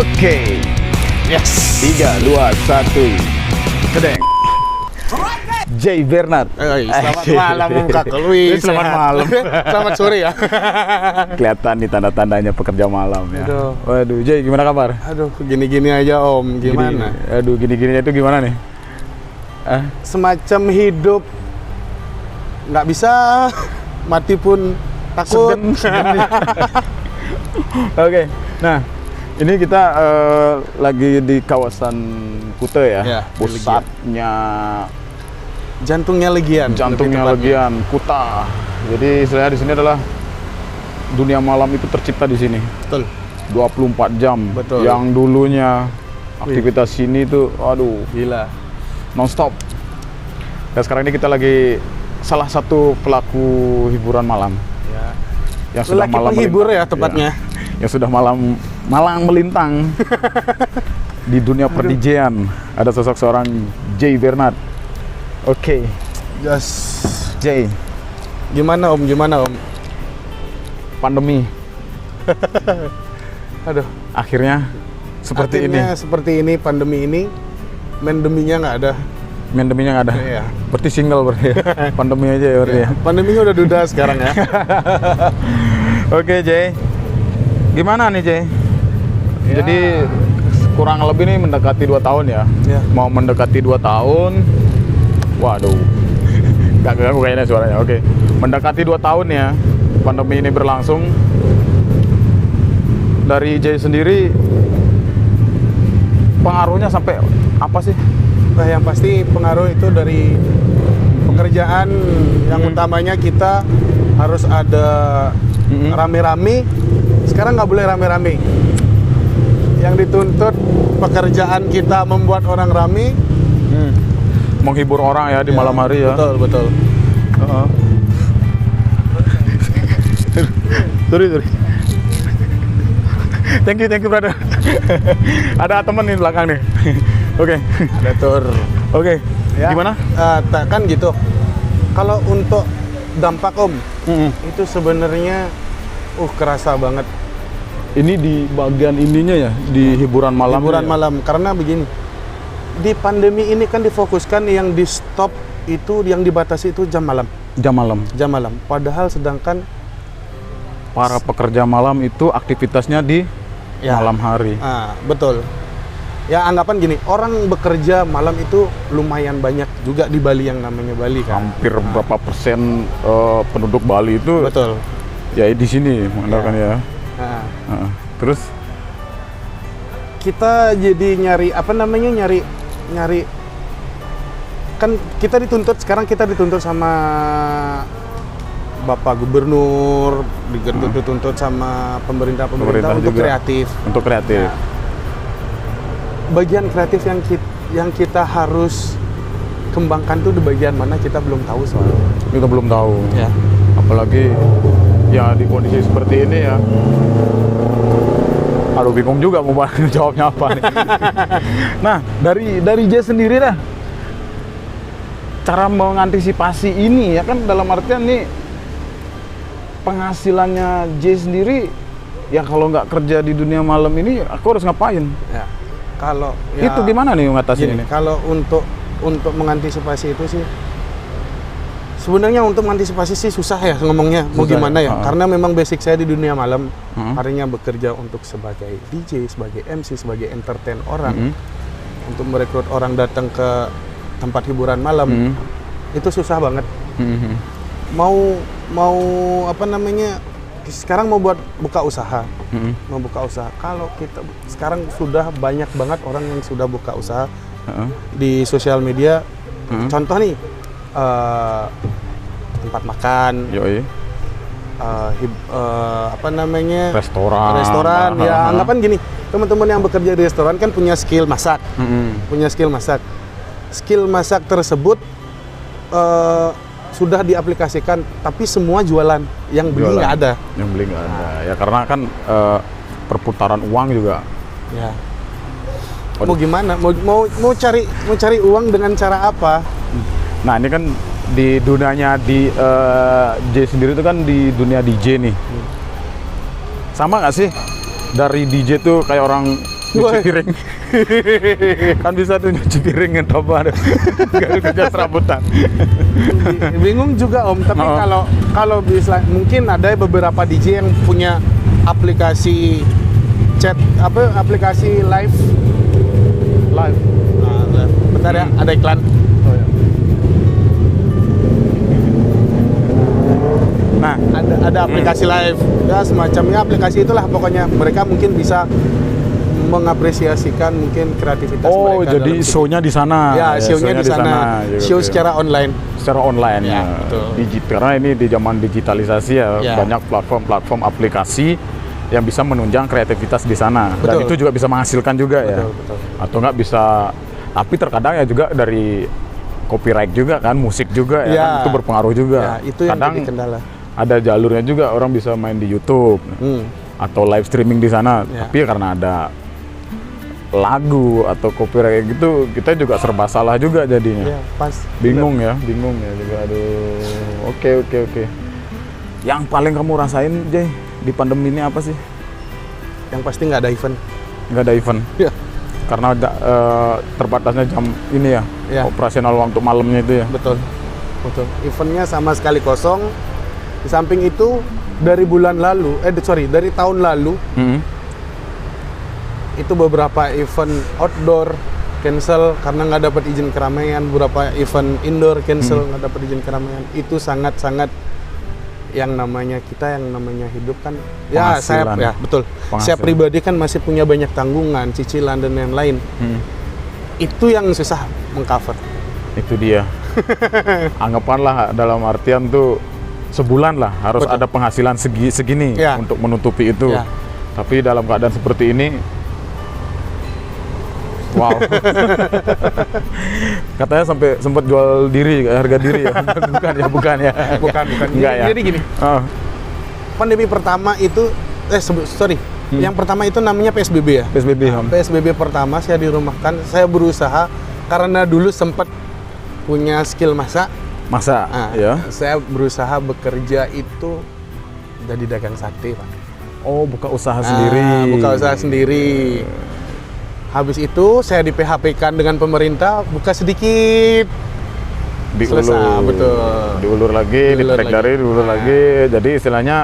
Oke. Yes. 3, 2, 1. Kedeng. Jay Bernard. Selamat malam Kak Lui. Selamat malam. Selamat sore ya. Kelihatan nih tanda-tandanya pekerja malam ya. Aduh. Waduh, Jay gimana kabar? Aduh, gini-gini aja Om. Gimana? Gini-gininya itu gimana nih? Semacam hidup nggak bisa, mati pun takut. Segen. Oke. Nah, ini kita lagi di kawasan Kuta ya, Ya, pusatnya Jantungnya Legian. Kuta. Jadi istilahnya di sini adalah dunia malam itu tercipta di sini. Betul. 24 jam. Betul. Yang dulunya aktivitas sini tuh, aduh, Gila. non-stop. Dan sekarang ini kita lagi salah satu pelaku hiburan malam. Ya. Yang sudah Lelaki malam penghibur melintang. ya tepatnya. Yang sudah malang melintang di dunia per-DJ-an. Ada sosok seorang Jay Bernard. Oke. Yes. Jay, Gimana Om? pandemi Aduh. akhirnya seperti Akhirnya seperti ini, pandemi ini. Mendeminya nggak ada. ini. Pandeminya nggak ada. Iya. Berarti single berarti ya. Pandemi aja ya berarti ya. Pandeminya udah duda sekarang ya. Oke, Jay. Gimana nih, Jay? Ya. Jadi kurang lebih nih mendekati 2 tahun ya. Ya. Mau mendekati 2 tahun. Waduh. Gak ganggu kayaknya suaranya. Oke. Mendekati 2 tahun ya. Pandemi ini berlangsung. Dari Jay sendiri pengaruhnya sampai apa sih? Nah, yang pasti pengaruh itu dari pekerjaan yang utamanya kita harus ada rame-rame. Sekarang nggak boleh rame-rame. Yang dituntut pekerjaan kita membuat orang rame. Menghibur orang ya di malam hari ya. Betul. Sorry. Thank you brother. Ada temen nih di belakang nih. Oke. Ada tur. Oke. Ya. Gimana? Kan gitu. Kalau untuk dampak Om, itu sebenarnya kerasa banget. Ini di bagian ininya ya, di hiburan malam. Hiburan malam, karena begini, di pandemi ini kan difokuskan yang di stop itu, yang dibatasi itu jam malam. Jam malam. Padahal sedangkan Para pekerja malam itu aktivitasnya di malam hari. Betul. Ya anggapan gini, orang bekerja malam itu lumayan banyak juga di Bali, yang namanya Bali kan. Hampir berapa persen penduduk Bali itu Betul. ya di sini mengandalkan ya. Terus Kita jadi nyari kan kita dituntut sama Bapak Gubernur, dituntut sama pemerintah untuk juga. kreatif. Untuk kreatif. Nah, bagian kreatif yang kita harus kembangkan tuh di bagian mana kita belum tahu soalnya. Kita belum tahu. Ya. Apalagi ya di kondisi seperti ini ya. Aduh, bingung juga mau jawabnya apa nih. Nah, dari Jay sendiri dah, cara mengantisipasi ini ya kan, dalam artian nih penghasilannya Jay sendiri ya, kalau nggak kerja di dunia malam ini aku harus ngapain? Ya. Kalau itu gimana nih ngatasin ini? Kalau untuk mengantisipasi itu sih, sebenarnya untuk mengantisipasi sih susah ya ngomongnya. Mau Susah gimana ya? ya? Karena memang basic saya di dunia malam, harinya bekerja untuk sebagai DJ, sebagai MC, sebagai entertain orang, untuk merekrut orang datang ke tempat hiburan malam, itu susah banget. Mau sekarang mau buka usaha, kalau kita sekarang sudah banyak banget orang yang sudah buka usaha di sosial media. Contoh nih, tempat makan, restoran. Ya anggapan gini, teman-teman yang bekerja di restoran kan punya skill masak, skill masak tersebut sudah diaplikasikan, tapi semua jualan, yang beli nggak ada. Yang beli nggak ada. Ya karena kan perputaran uang juga. Ya. Mau gimana? Mau cari uang dengan cara apa? Nah ini kan di dunianya Jay sendiri itu kan di dunia DJ nih. Sama nggak sih dari DJ tuh kayak orang Nyuci piring. Kan bisa tuh nyuci piring apa ada. Gak kerja serabutan. Bingung juga Om, tapi Oh. kalau bisa mungkin ada beberapa DJ yang punya aplikasi chat aplikasi live. Live. Nah, live. Bentar ya, ada iklan. Oh, ya. Nah, Ada aplikasi live. Ya semacamnya aplikasi itulah pokoknya. Mereka mungkin bisa mengapresiasikan mungkin kreativitas oh mereka. jadi dalam show-nya di sana. Ya, show-nya di sana. Ya, Show oke. secara online. Secara online Ya, ya. betul. Karena ini di zaman digitalisasi ya, Ya. banyak platform-platform aplikasi yang bisa menunjang kreativitas di sana. Dan Betul. itu juga bisa menghasilkan juga ya. Betul. Atau nggak bisa, tapi terkadang ya juga dari copyright juga kan, musik juga ya, Ya. kan, itu berpengaruh juga. Ya, itu yang Kadang jadi kendala. ada jalurnya juga, orang bisa main di YouTube atau live streaming di sana. Ya. Tapi karena ada lagu atau copyright gitu, kita juga serba salah juga jadinya. Ya, pas. Bingung ya juga. Aduh. Oke. Yang paling kamu rasain, Jay, di pandemi ini apa sih? Yang pasti nggak ada event. Nggak ada event. Ya. Karena terbatasnya jam ini ya, Ya. operasional waktu malamnya itu ya. Betul. Eventnya sama sekali kosong. Di samping itu dari dari tahun lalu itu beberapa event outdoor cancel karena nggak dapat izin keramaian, beberapa event indoor cancel nggak dapat izin keramaian. Itu sangat yang namanya hidup kan. Ya, Penghasilan. betul. Saya Penghasilan. pribadi kan masih punya banyak tanggungan, cicilan dan lain-lain. Itu yang susah mengcover. Itu dia. Anggapanlah dalam artian tuh sebulan lah harus Betul. ada penghasilan segini Ya. untuk menutupi itu. Ya. Tapi dalam keadaan seperti ini, wow. Katanya sampai sempat jual diri, harga diri ya. Bukan ya. Bukan. Enggak ya. Jadi gini, Oh. pandemi pertama itu yang pertama itu namanya PSBB ya. PSBB. PSBB pertama saya dirumahkan, saya berusaha karena dulu sempat punya skill masak. Masa ya. Saya berusaha bekerja itu jadi dagang sate, Pak. Oh, buka usaha sendiri. Buka usaha sendiri. Habis itu saya di PHP-kan dengan pemerintah, buka sedikit. Diulur. Selesai, betul. Diulur lagi, Diulur ditrek lagi. dari, diulur lagi. Jadi istilahnya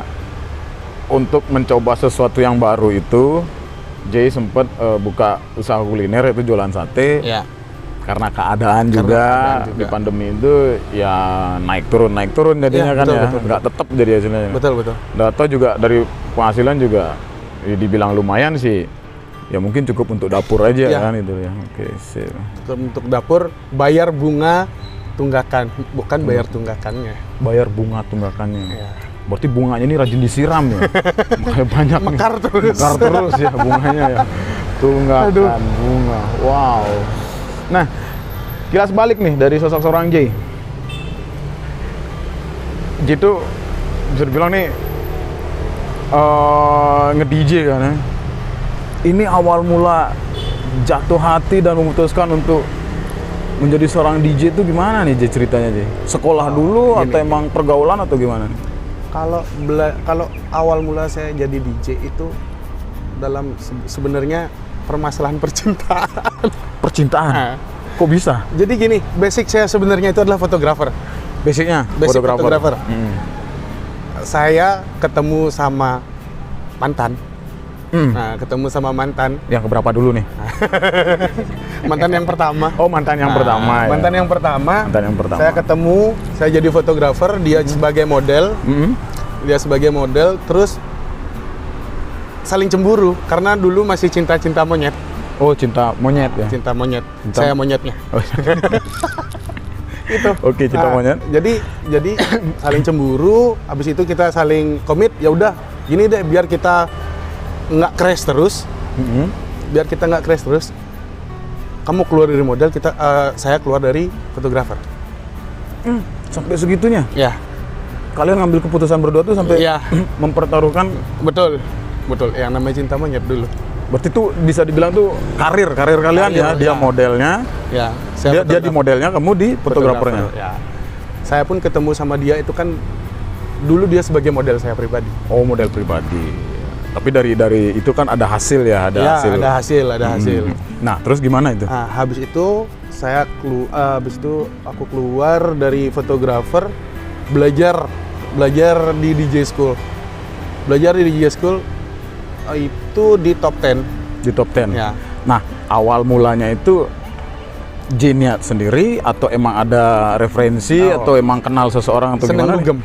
untuk mencoba sesuatu yang baru itu, Jay sempat buka usaha kuliner, itu jualan sate. Ya. Karena keadaan juga di pandemi itu ya naik turun jadinya Ya, kan betul, ya, betul. nggak tetap jadi hasilnya. Betul. Data juga dari penghasilan juga ya dibilang lumayan sih. Ya mungkin cukup untuk dapur aja Ya. kan itu ya. Oke, sip. Untuk dapur bayar bunga tunggakan, bukan bayar tunggakannya. Bayar bunga tunggakannya. Ya. Berarti bunganya ini rajin disiram ya. Makanya banyak nih. Mekar terus. Mekar terus ya bunganya ya. Tunggakan bunga. Wow. Nah, kilas balik nih dari sosok seorang Jay. Jay itu bisa dibilang nih nge-DJ kan ya. Ini awal mula jatuh hati dan memutuskan untuk menjadi seorang DJ itu gimana nih Jay ceritanya Jay? Sekolah dulu atau emang pergaulan atau gimana nih? Kalau awal mula saya jadi DJ itu dalam sebenarnya permasalahan percintaan. Percintaan? Nah. Kok bisa? Jadi gini, basic saya sebenarnya itu adalah fotografer. Basicnya? Basic fotografer. Hmm. Saya ketemu sama mantan. Hmm. Nah, ketemu sama mantan. Yang keberapa dulu nih? Mantan yang pertama. Oh, mantan yang Nah, pertama ya. Mantan yang pertama. Mantan yang pertama. Saya ketemu, saya jadi fotografer, dia sebagai model. Hmm. Dia sebagai model, terus saling cemburu karena dulu masih cinta-cinta monyet. Oh, cinta monyet ya? Cinta monyet. Cinta- Saya monyetnya. Oh. Itu. Oke, cinta Nah, monyet. Jadi saling cemburu, habis itu kita saling komit, ya udah, gini deh biar kita nggak crash terus. Hmm. Biar kita nggak crash terus. Kamu keluar dari model, saya keluar dari fotografer. Sampai segitunya? Ya, Kalian ngambil keputusan berdua tuh sampai Iya. mempertaruhkan. betul. Yang namanya cinta monyet dulu. Berarti tuh bisa dibilang tuh karir kalian ya. Karir, Dia ya. modelnya, Ya, dia di modelnya, kamu di fotografernya. Ya. Saya pun ketemu sama dia itu kan dulu dia sebagai model saya pribadi. Oh, model pribadi. Tapi dari itu kan ada hasil ya, ada Ya, hasil. ada hasil. Nah, terus gimana itu? Nah, habis itu aku keluar dari fotografer, belajar di DJ School. Belajar di DJ School itu di top 10. Di top 10. Ya. Nah, awal mulanya itu niat sendiri atau emang ada referensi atau emang kenal seseorang atau Seneng gimana? dugem.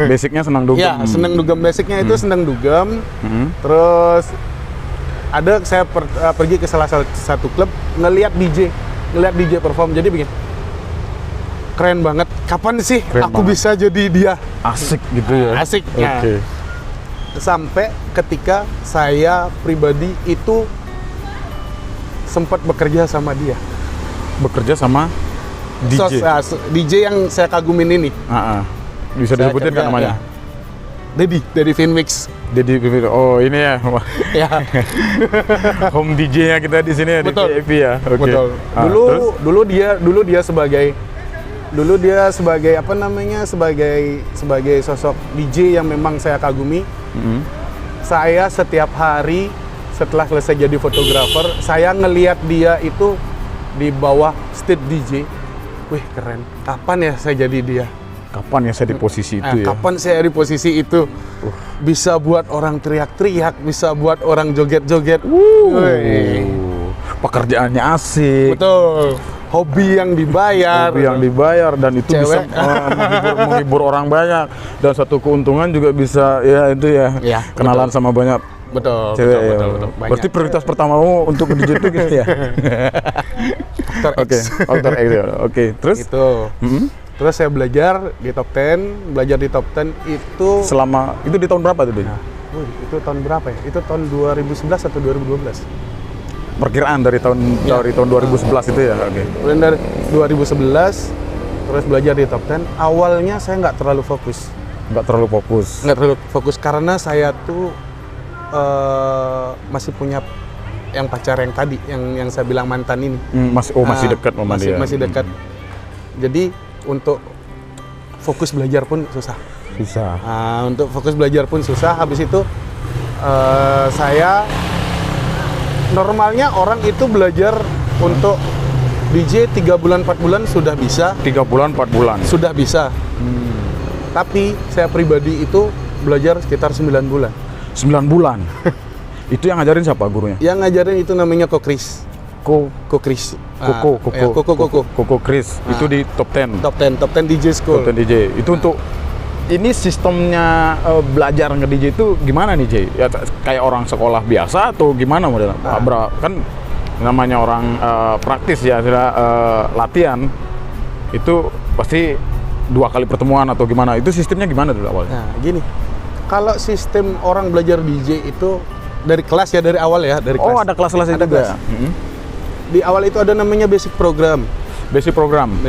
Basicnya senang dugem. Ya, seneng dugem. Basicnya itu seneng dugem. Terus saya pergi ke salah satu klub ngelihat DJ perform. Jadi begini, keren banget. Kapan sih Keren aku banget. bisa jadi dia? Asik gitu ya. Asik. Oke. Sampai ketika saya pribadi itu sempat bekerja sama dia. Bekerja sama DJ. DJ yang saya kagumin ini. Bisa Saya disebutin kan kerja, namanya? ya. Dedi Finmix. Dedi Pipit. Oh, ini ya. Ya, Home DJ-nya kita di sini ya, di Betul. VIP ya. Oke. betul. Terus? Dulu dia sebagai apa namanya? Sebagai sosok DJ yang memang saya kagumi. Saya setiap hari setelah selesai jadi fotografer, saya ngelihat dia itu di bawah stage DJ. Wih, keren. Kapan ya saya jadi dia? Kapan ya saya di posisi itu ya? Kapan saya di posisi itu? Bisa buat orang teriak-teriak, bisa buat orang joget-joget. Wih. Pekerjaannya asik. Betul. Hobi yang dibayar. Hobi yang dibayar dan itu bisa Cewek. menghibur orang banyak, dan satu keuntungan juga bisa ya itu ya, Ya, kenalan sama banyak Betul, cewek ya. betul. Banyak. Berarti prioritas pertamamu untuk DJ itu gitu ya? Faktor X. Oke, faktor X ya. Oke, terus Itu. Terus saya belajar di top 10 itu selama itu di tahun berapa tuh, Dek? itu tahun berapa ya? Itu tahun 2011 atau 2012? Perkiraan dari tahun 2011 itu ya. Oke. Kemudian dari 2011 terus belajar di top 10. Awalnya saya nggak terlalu fokus. Nggak terlalu fokus. Karena saya tuh masih punya yang pacar yang tadi, yang saya bilang mantan ini. Masih dekat sama dia. Masih dekat. Jadi untuk fokus belajar pun susah. Untuk fokus belajar pun susah. Habis itu saya normalnya orang itu belajar untuk DJ 3 bulan 4 bulan sudah bisa. 3 bulan 4 bulan. Sudah bisa. Tapi saya pribadi itu belajar sekitar 9 bulan. 9 bulan. Itu yang ngajarin siapa gurunya? Yang ngajarin itu namanya Kokris. Kokris. Koko Chris. Itu di top 10. Top 10 DJ School. Top 10 DJ. Itu untuk ini sistemnya belajar nge-DJ itu gimana nih, Jay? Ya, kayak orang sekolah biasa atau gimana modelnya? Kan namanya orang praktis ya, sudah latihan. Itu pasti 2 kali pertemuan atau gimana? Itu sistemnya gimana dulu awalnya? Nah, gini. Kalau sistem orang belajar DJ itu dari kelas ya, dari awal ya, dari kelas. Oh, ada kelas-kelasnya Ada juga. kelas. Di awal itu ada namanya basic program. Basic program.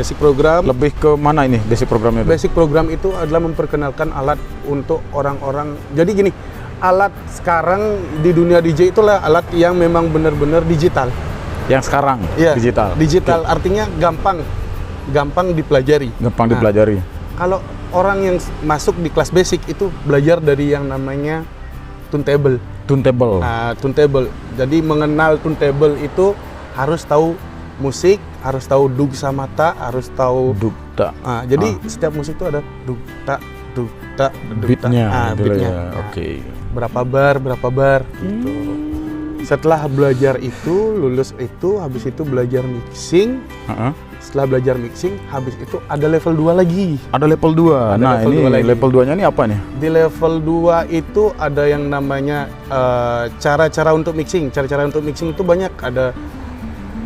Lebih ke mana ini basic programnya? Basic program itu adalah memperkenalkan alat untuk orang-orang. Jadi gini, alat sekarang di dunia DJ itulah alat yang memang benar-benar digital. Yang sekarang Iya, digital. Digital artinya gampang dipelajari. Gampang dipelajari. Kalau orang yang masuk di kelas basic itu belajar dari yang namanya turntable. Turntable. Jadi mengenal turntable itu harus tahu musik, harus tahu dug sama ta, harus tahu dukta. Jadi setiap musik itu ada dukta, Beatnya, beatnya. ya. Oke. Berapa bar gitu. Setelah belajar itu, lulus itu, habis itu belajar mixing. Setelah belajar mixing, habis itu ada level 2 lagi. Ada level 2. Nah, level ini 2 lagi. level 2-nya ini apa nih? Di level 2 itu ada yang namanya cara-cara untuk mixing. Cara-cara untuk mixing itu banyak, ada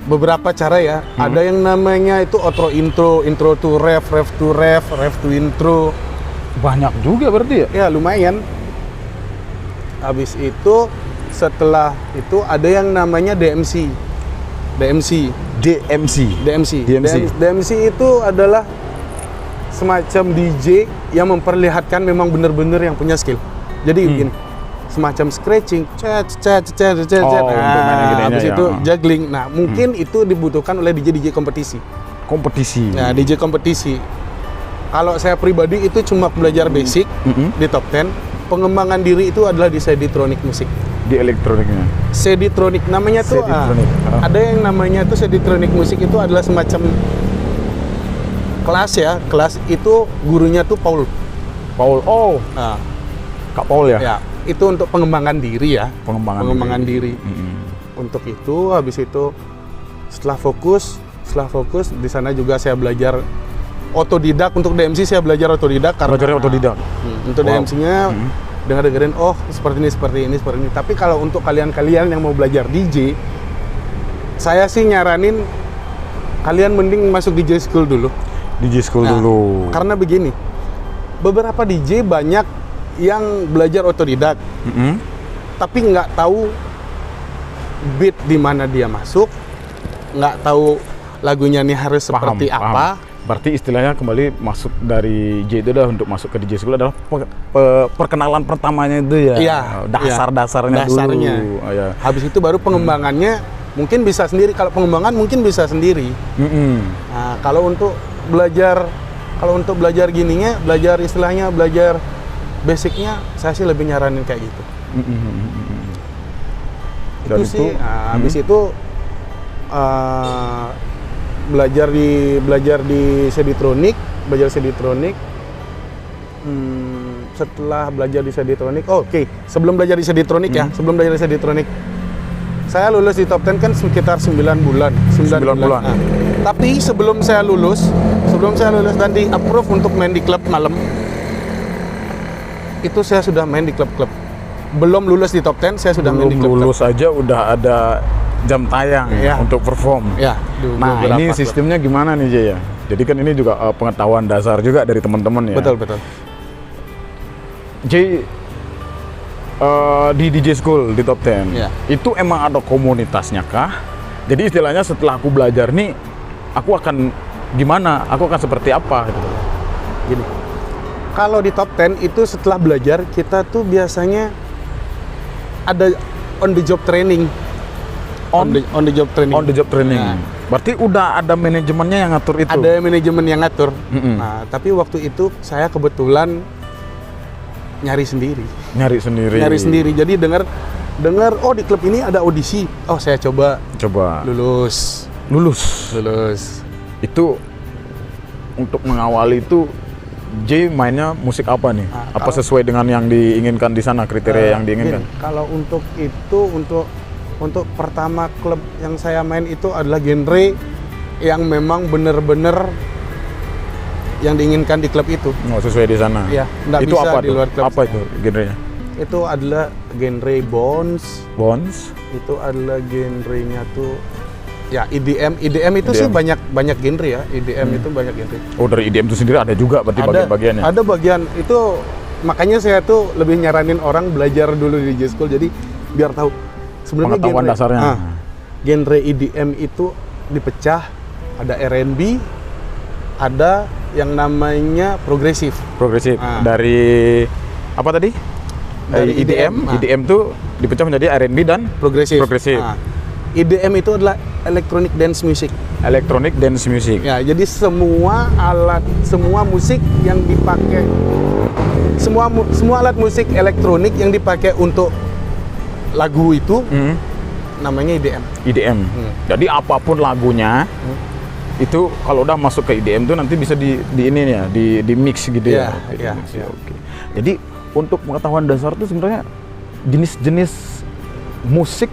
beberapa cara ya. Ada yang namanya itu outro intro, intro to ref, ref to ref, ref to intro. Banyak juga berarti ya? Ya, lumayan. Habis itu setelah itu ada yang namanya DMC. DMC itu adalah semacam DJ yang memperlihatkan memang benar-benar yang punya skill. Jadi begini, semacam scratching, habis itu juggling. Nah, mungkin itu dibutuhkan oleh DJ kompetisi. Nah, DJ kompetisi. Kalau saya pribadi itu cuma belajar basic di top 10. pengembangan diri itu adalah di Seditronic Musik. Di elektroniknya. Seditronic namanya tuh Seditronic. ada yang namanya tuh Seditronic Musik itu adalah semacam kelas ya. Kelas itu gurunya tuh Paul. Oh, Nah, Kak Paul ya? ya, itu untuk pengembangan diri ya. Pengembangan diri. Untuk itu habis itu setelah fokus di sana juga saya belajar otodidak. Untuk DMC saya belajar otodidak karena Belajarnya otodidak. Untuk Wow. DMC-nya dengerin seperti ini. Tapi kalau untuk kalian yang mau belajar DJ, saya sih nyaranin kalian mending masuk DJ school dulu. DJ school Nah, dulu. Karena begini, beberapa DJ banyak yang belajar otodidak, tapi nggak tahu beat di mana dia masuk, nggak tahu lagunya nih harus seperti apa. Berarti istilahnya kembali masuk dari J itu adalah untuk masuk ke DJ school adalah perkenalan pertamanya itu ya. Iya, dasarnya dasarnya. dulu. Oh, ya. Habis itu baru pengembangannya mungkin bisa sendiri. Kalau pengembangan mungkin bisa sendiri. Nah, kalau untuk belajar gininya, belajar istilahnya, belajar basicnya, saya sih lebih nyaranin kayak gitu. Dan Itu sih. Nah, habis itu belajar di Seditronic. Setelah belajar di Seditronic, sebelum belajar di Seditronic saya lulus di top 10 kan sekitar 9 bulan. 9 bulan. Nah, tapi sebelum saya lulus dan di approve untuk main di klub malam, itu saya sudah main di klub-klub. Belum lulus di top 10, saya sudah main di klub-klub. Lulus aja udah ada jam tayang Ya. untuk perform. Ya, Nah, ini sistemnya gimana nih Jay ya? Jadi kan ini juga pengetahuan dasar juga dari teman-teman ya. Betul. Jay, di DJ School di Top 10, Ya. itu emang ada komunitasnya kah? Jadi istilahnya setelah aku belajar nih, aku akan gimana? Aku akan seperti apa? Gitu. Gini, kalau di top 10 itu setelah belajar kita tuh biasanya ada on the job training. On the job training. On the job training. Nah. Berarti udah ada manajemennya yang ngatur itu? Ada manajemen yang ngatur. Nah, tapi waktu itu saya kebetulan nyari sendiri. Nyari sendiri. Jadi dengar di klub ini ada audisi. Oh, saya coba lulus. Itu untuk mengawali itu J mainnya musik apa nih? Apa sesuai dengan yang diinginkan di sana, kriteria yang diinginkan? Gini, kalau untuk itu untuk pertama klub yang saya main itu adalah genre yang memang bener-bener yang diinginkan di klub itu. Oh, sesuai di sana. Iya, nggak itu bisa apa di tuh? luar klub. Apa itu genrenya? Itu adalah genre bounce. Itu adalah genrenya tuh ya EDM itu sih banyak genre ya. EDM itu banyak genre. Oh, dari EDM itu sendiri ada juga berarti bagian-bagiannya. Ada bagian itu, makanya saya tuh lebih nyaranin orang belajar dulu di DJ School, jadi biar tahu sebenarnya pengetahuan dasarnya. Genre EDM itu dipecah, ada R&B, ada yang namanya progresif. Dari apa tadi? Dari EDM. EDM tuh dipecah menjadi R&B dan progresif. EDM itu adalah electronic dance music. Ya, jadi semua musik yang dipakai, semua alat musik elektronik yang dipakai untuk lagu itu namanya EDM. Jadi apapun lagunya itu kalau udah masuk ke EDM tuh nanti bisa di ini ya, di mix gitu ya. Oke. Jadi untuk pengetahuan dasar tuh sebenarnya jenis-jenis musik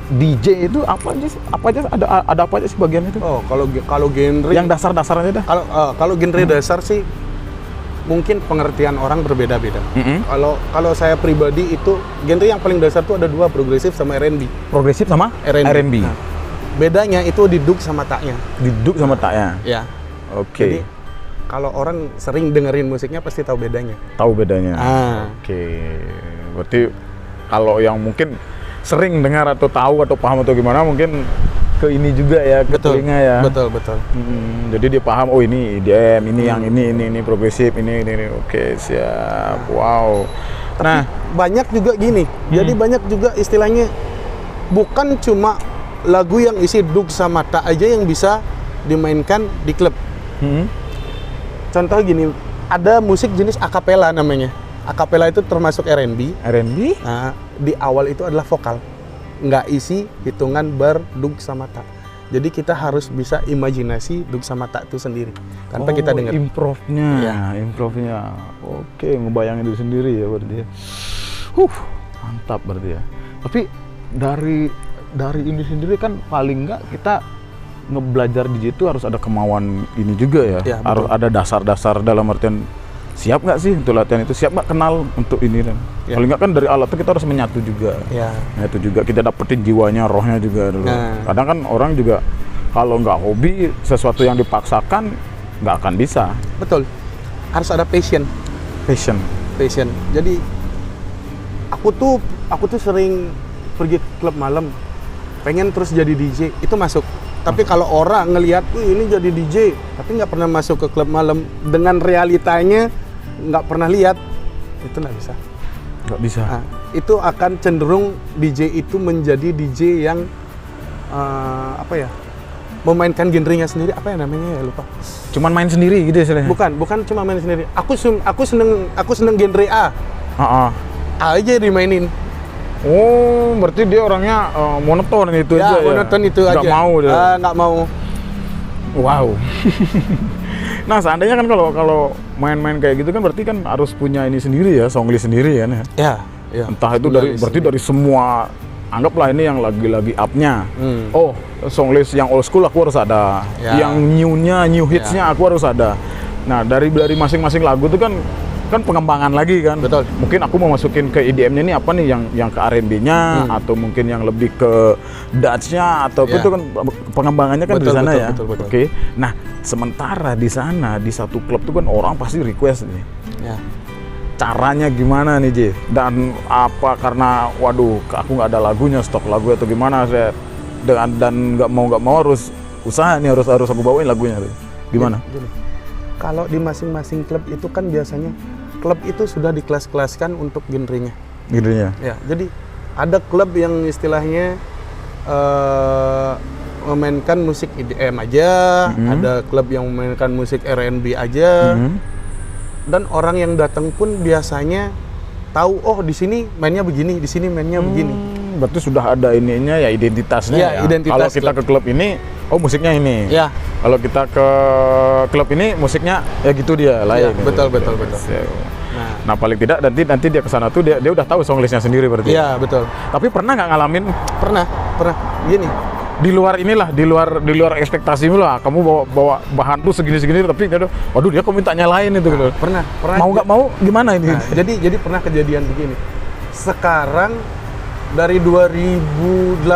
DJ itu apa aja ada apa aja sih bagian itu? Oh, kalau genre yang dasar-dasarnya dah. Kalau genre dasar sih mungkin pengertian orang berbeda-beda. Kalau saya pribadi itu genre yang paling dasar tuh ada dua, progresif sama R&B. Progresif sama R&B. Nah, bedanya itu di duk sama taknya. Ya. Oke. Jadi kalau orang sering dengerin musiknya pasti tahu bedanya. Oke. Berarti kalau yang mungkin sering dengar atau tahu atau paham atau gimana mungkin ke ini juga ya, ke telinga ya. Betul. Jadi dia paham, oh ini EDM, ini yang ini progresif, ini. Oke, siap. Wow. Nah, banyak juga gini. Jadi banyak juga istilahnya bukan cuma lagu yang isi duk sama tak aja yang bisa dimainkan di klub. Contoh gini, ada musik jenis akapela namanya. Akapela itu termasuk R&B. R&B? Nah, di awal itu adalah vokal, nggak isi hitungan ber, dug, sama tak. Jadi kita harus bisa imajinasi dug sama tak itu sendiri tanpa kita dengar. Improve-nya, Iya. improve-nya. Oke, ngebayangin itu sendiri ya berarti ya. Mantap berarti ya. Tapi dari ini sendiri kan paling nggak kita ngebelajar DJ itu harus ada kemauan ini juga ya. Iya, Harus betul. ada dasar-dasar dalam artian siap nggak sih untuk latihan itu, siap nggak kenal untuk ini kan. Ya. Paling nggak kan dari alat itu kita harus menyatu juga. Ya. Menyatu juga, kita dapetin jiwanya, rohnya juga dulu. Nah. Kadang kan orang juga kalau nggak hobi, sesuatu yang dipaksakan nggak akan bisa. Betul. Harus ada passion. Passion. Jadi aku tuh sering pergi ke klub malam, pengen terus jadi DJ, itu masuk. Tapi kalau orang ngelihat, ini jadi DJ, tapi nggak pernah masuk ke klub malam dengan realitanya, nggak pernah lihat, itu nggak bisa. Nggak bisa. Nah, itu akan cenderung DJ itu menjadi DJ yang memainkan genrenya sendiri, apa ya namanya ya, lupa. Cuman main sendiri gitu istilahnya. Bukan cuma main sendiri. Aku seneng genre A. Heeh. A aja dimainin. Oh, berarti dia orangnya monoton itu aja ya? Monoton itu aja. Nggak mau dia. Nggak mau. Wow. Nah, seandainya kan kalau main-main kayak gitu kan berarti kan harus punya ini sendiri ya, songlist sendiri kan ya. Ya. Entah itu berarti dari semua, anggaplah ini yang lagi up-nya. Oh, songlist yang old school aku harus ada. Ya. Yang new hits-nya aku harus ada. Nah, dari masing-masing lagu itu kan pengembangan lagi kan. Betul. Mungkin aku mau masukin ke EDM-nya ini apa nih yang ke R&B-nya atau mungkin yang lebih ke dance-nya atau Ya. itu kan pengembangannya kan di sana ya. Betul. Oke. Nah, sementara di sana di satu klub itu kan orang pasti request nih. Ya. Caranya gimana nih, J? Dan apa karena waduh, aku nggak ada lagunya, stok lagu atau gimana saya dan nggak mau harus usaha nih, harus aku bawain lagunya. Gimana? Gini. Kalau di masing-masing klub itu kan biasanya klub itu sudah dikelas-kelaskan untuk genrenya. Gitu ya. Ya, jadi ada klub yang istilahnya memainkan musik EDM aja, ada klub yang memainkan musik R&B aja. Dan orang yang datang pun biasanya tahu, oh di sini mainnya begini, di sini mainnya begini. Berarti sudah ada ininya ya, identitasnya Ya, ya. identitas Kalau kita ke klub ini, oh musiknya ini. Ya. Kalau kita ke klub ini musiknya ya gitu dia lain. Ya, betul. Nah, paling tidak nanti dia ke sana tuh dia udah tahu songlistnya sendiri berarti. Iya, betul. Tapi pernah nggak ngalamin Pernah. Gini. di luar ekspektasimu lah, kamu bawa bahan tuh segini tapi waduh dia kok minta nyalain itu gitu. Pernah. Mau nggak mau gimana ini? Nah, jadi pernah kejadian begini. Sekarang dari 2018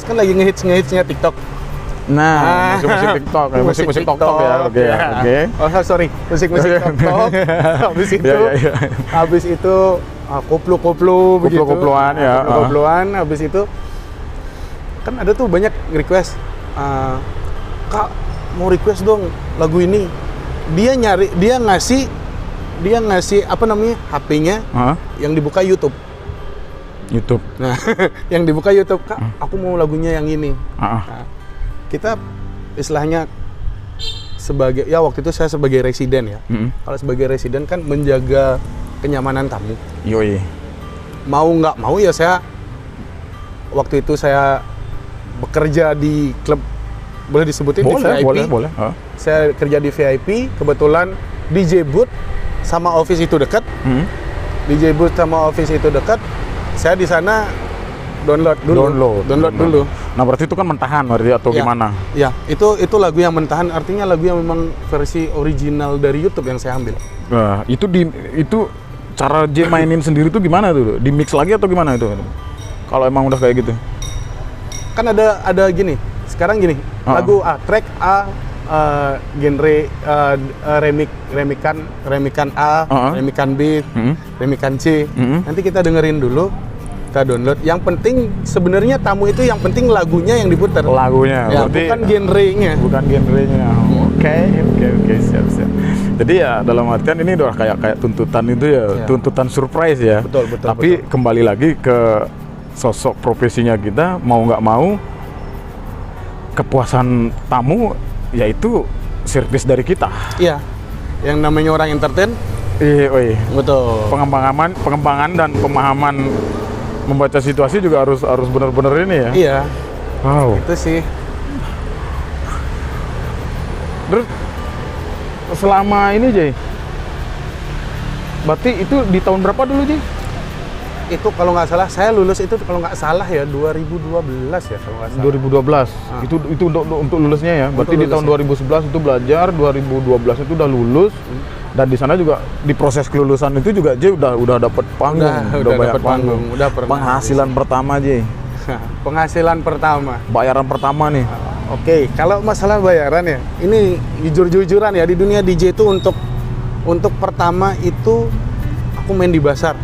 kan lagi ngehitsnya TikTok. Nah, musik TikTok, musik TikTok ya. Oke. Oh, sorry, musik TikTok. Habis itu koplo begitu. Koplo-koploan ya. Koplo-koploan, habis itu kan ada tuh banyak request. Kak, mau request dong lagu ini. Dia ngasih apa namanya? HP-nya yang dibuka YouTube. Nah, yang dibuka YouTube, Kak, aku mau lagunya yang ini. Nah, kita istilahnya sebagai, ya waktu itu saya sebagai residen ya. Kalau sebagai residen kan menjaga kenyamanan tamu. Yoi. Mau nggak mau ya saya, waktu itu saya bekerja di klub, boleh disebutin di VIP. Boleh. Saya kerja di VIP, kebetulan DJ booth sama office itu dekat. DJ booth sama office itu dekat. Saya di sana download dulu. Nah, berarti itu kan mentahan berarti atau gimana? Ya, itu lagu yang mentahan, artinya lagu yang memang versi original dari YouTube yang saya ambil. Nah, itu cara J mainin sendiri tuh gimana tuh? Di mix lagi atau gimana itu? Kalau emang udah kayak gitu. Kan ada gini. Sekarang gini, lagu A, track A, genre remikan A, remikan B, remikan C. Nanti kita dengerin dulu, kita download. Yang penting sebenarnya tamu itu yang penting lagunya yang diputar. Lagunya, ya, berarti bukan genrenya. Bukan genrenya. Oke, siap. Jadi ya dalam artian ini udah kayak tuntutan itu ya, tuntutan surprise ya. Betul. Tapi kembali lagi ke sosok profesinya kita, mau nggak mau kepuasan tamu yaitu servis dari kita. Iya, yang namanya orang entertain Iya. Betul. Pengembangan dan pemahaman membaca situasi juga harus benar-benar ini ya. Iya, Wow. itu sih. Terus selama ini Jay, berarti itu di tahun berapa dulu Jay? Itu kalau nggak salah, saya lulus itu kalau nggak salah ya 2012 ya kalau nggak salah. 2012. Itu untuk lulusnya ya. Berarti di tahun 2011 itu belajar, 2012 itu udah lulus. Dan di sana juga di proses kelulusan itu juga Jay udah dapat panggung, Udah banyak dapat panggung, udah pernah. Penghasilan pertama Jay. Penghasilan pertama. Bayaran pertama nih. Oke, kalau masalah bayaran ya, ini jujur-jujuran ya, di dunia DJ itu untuk pertama itu aku main di Basar.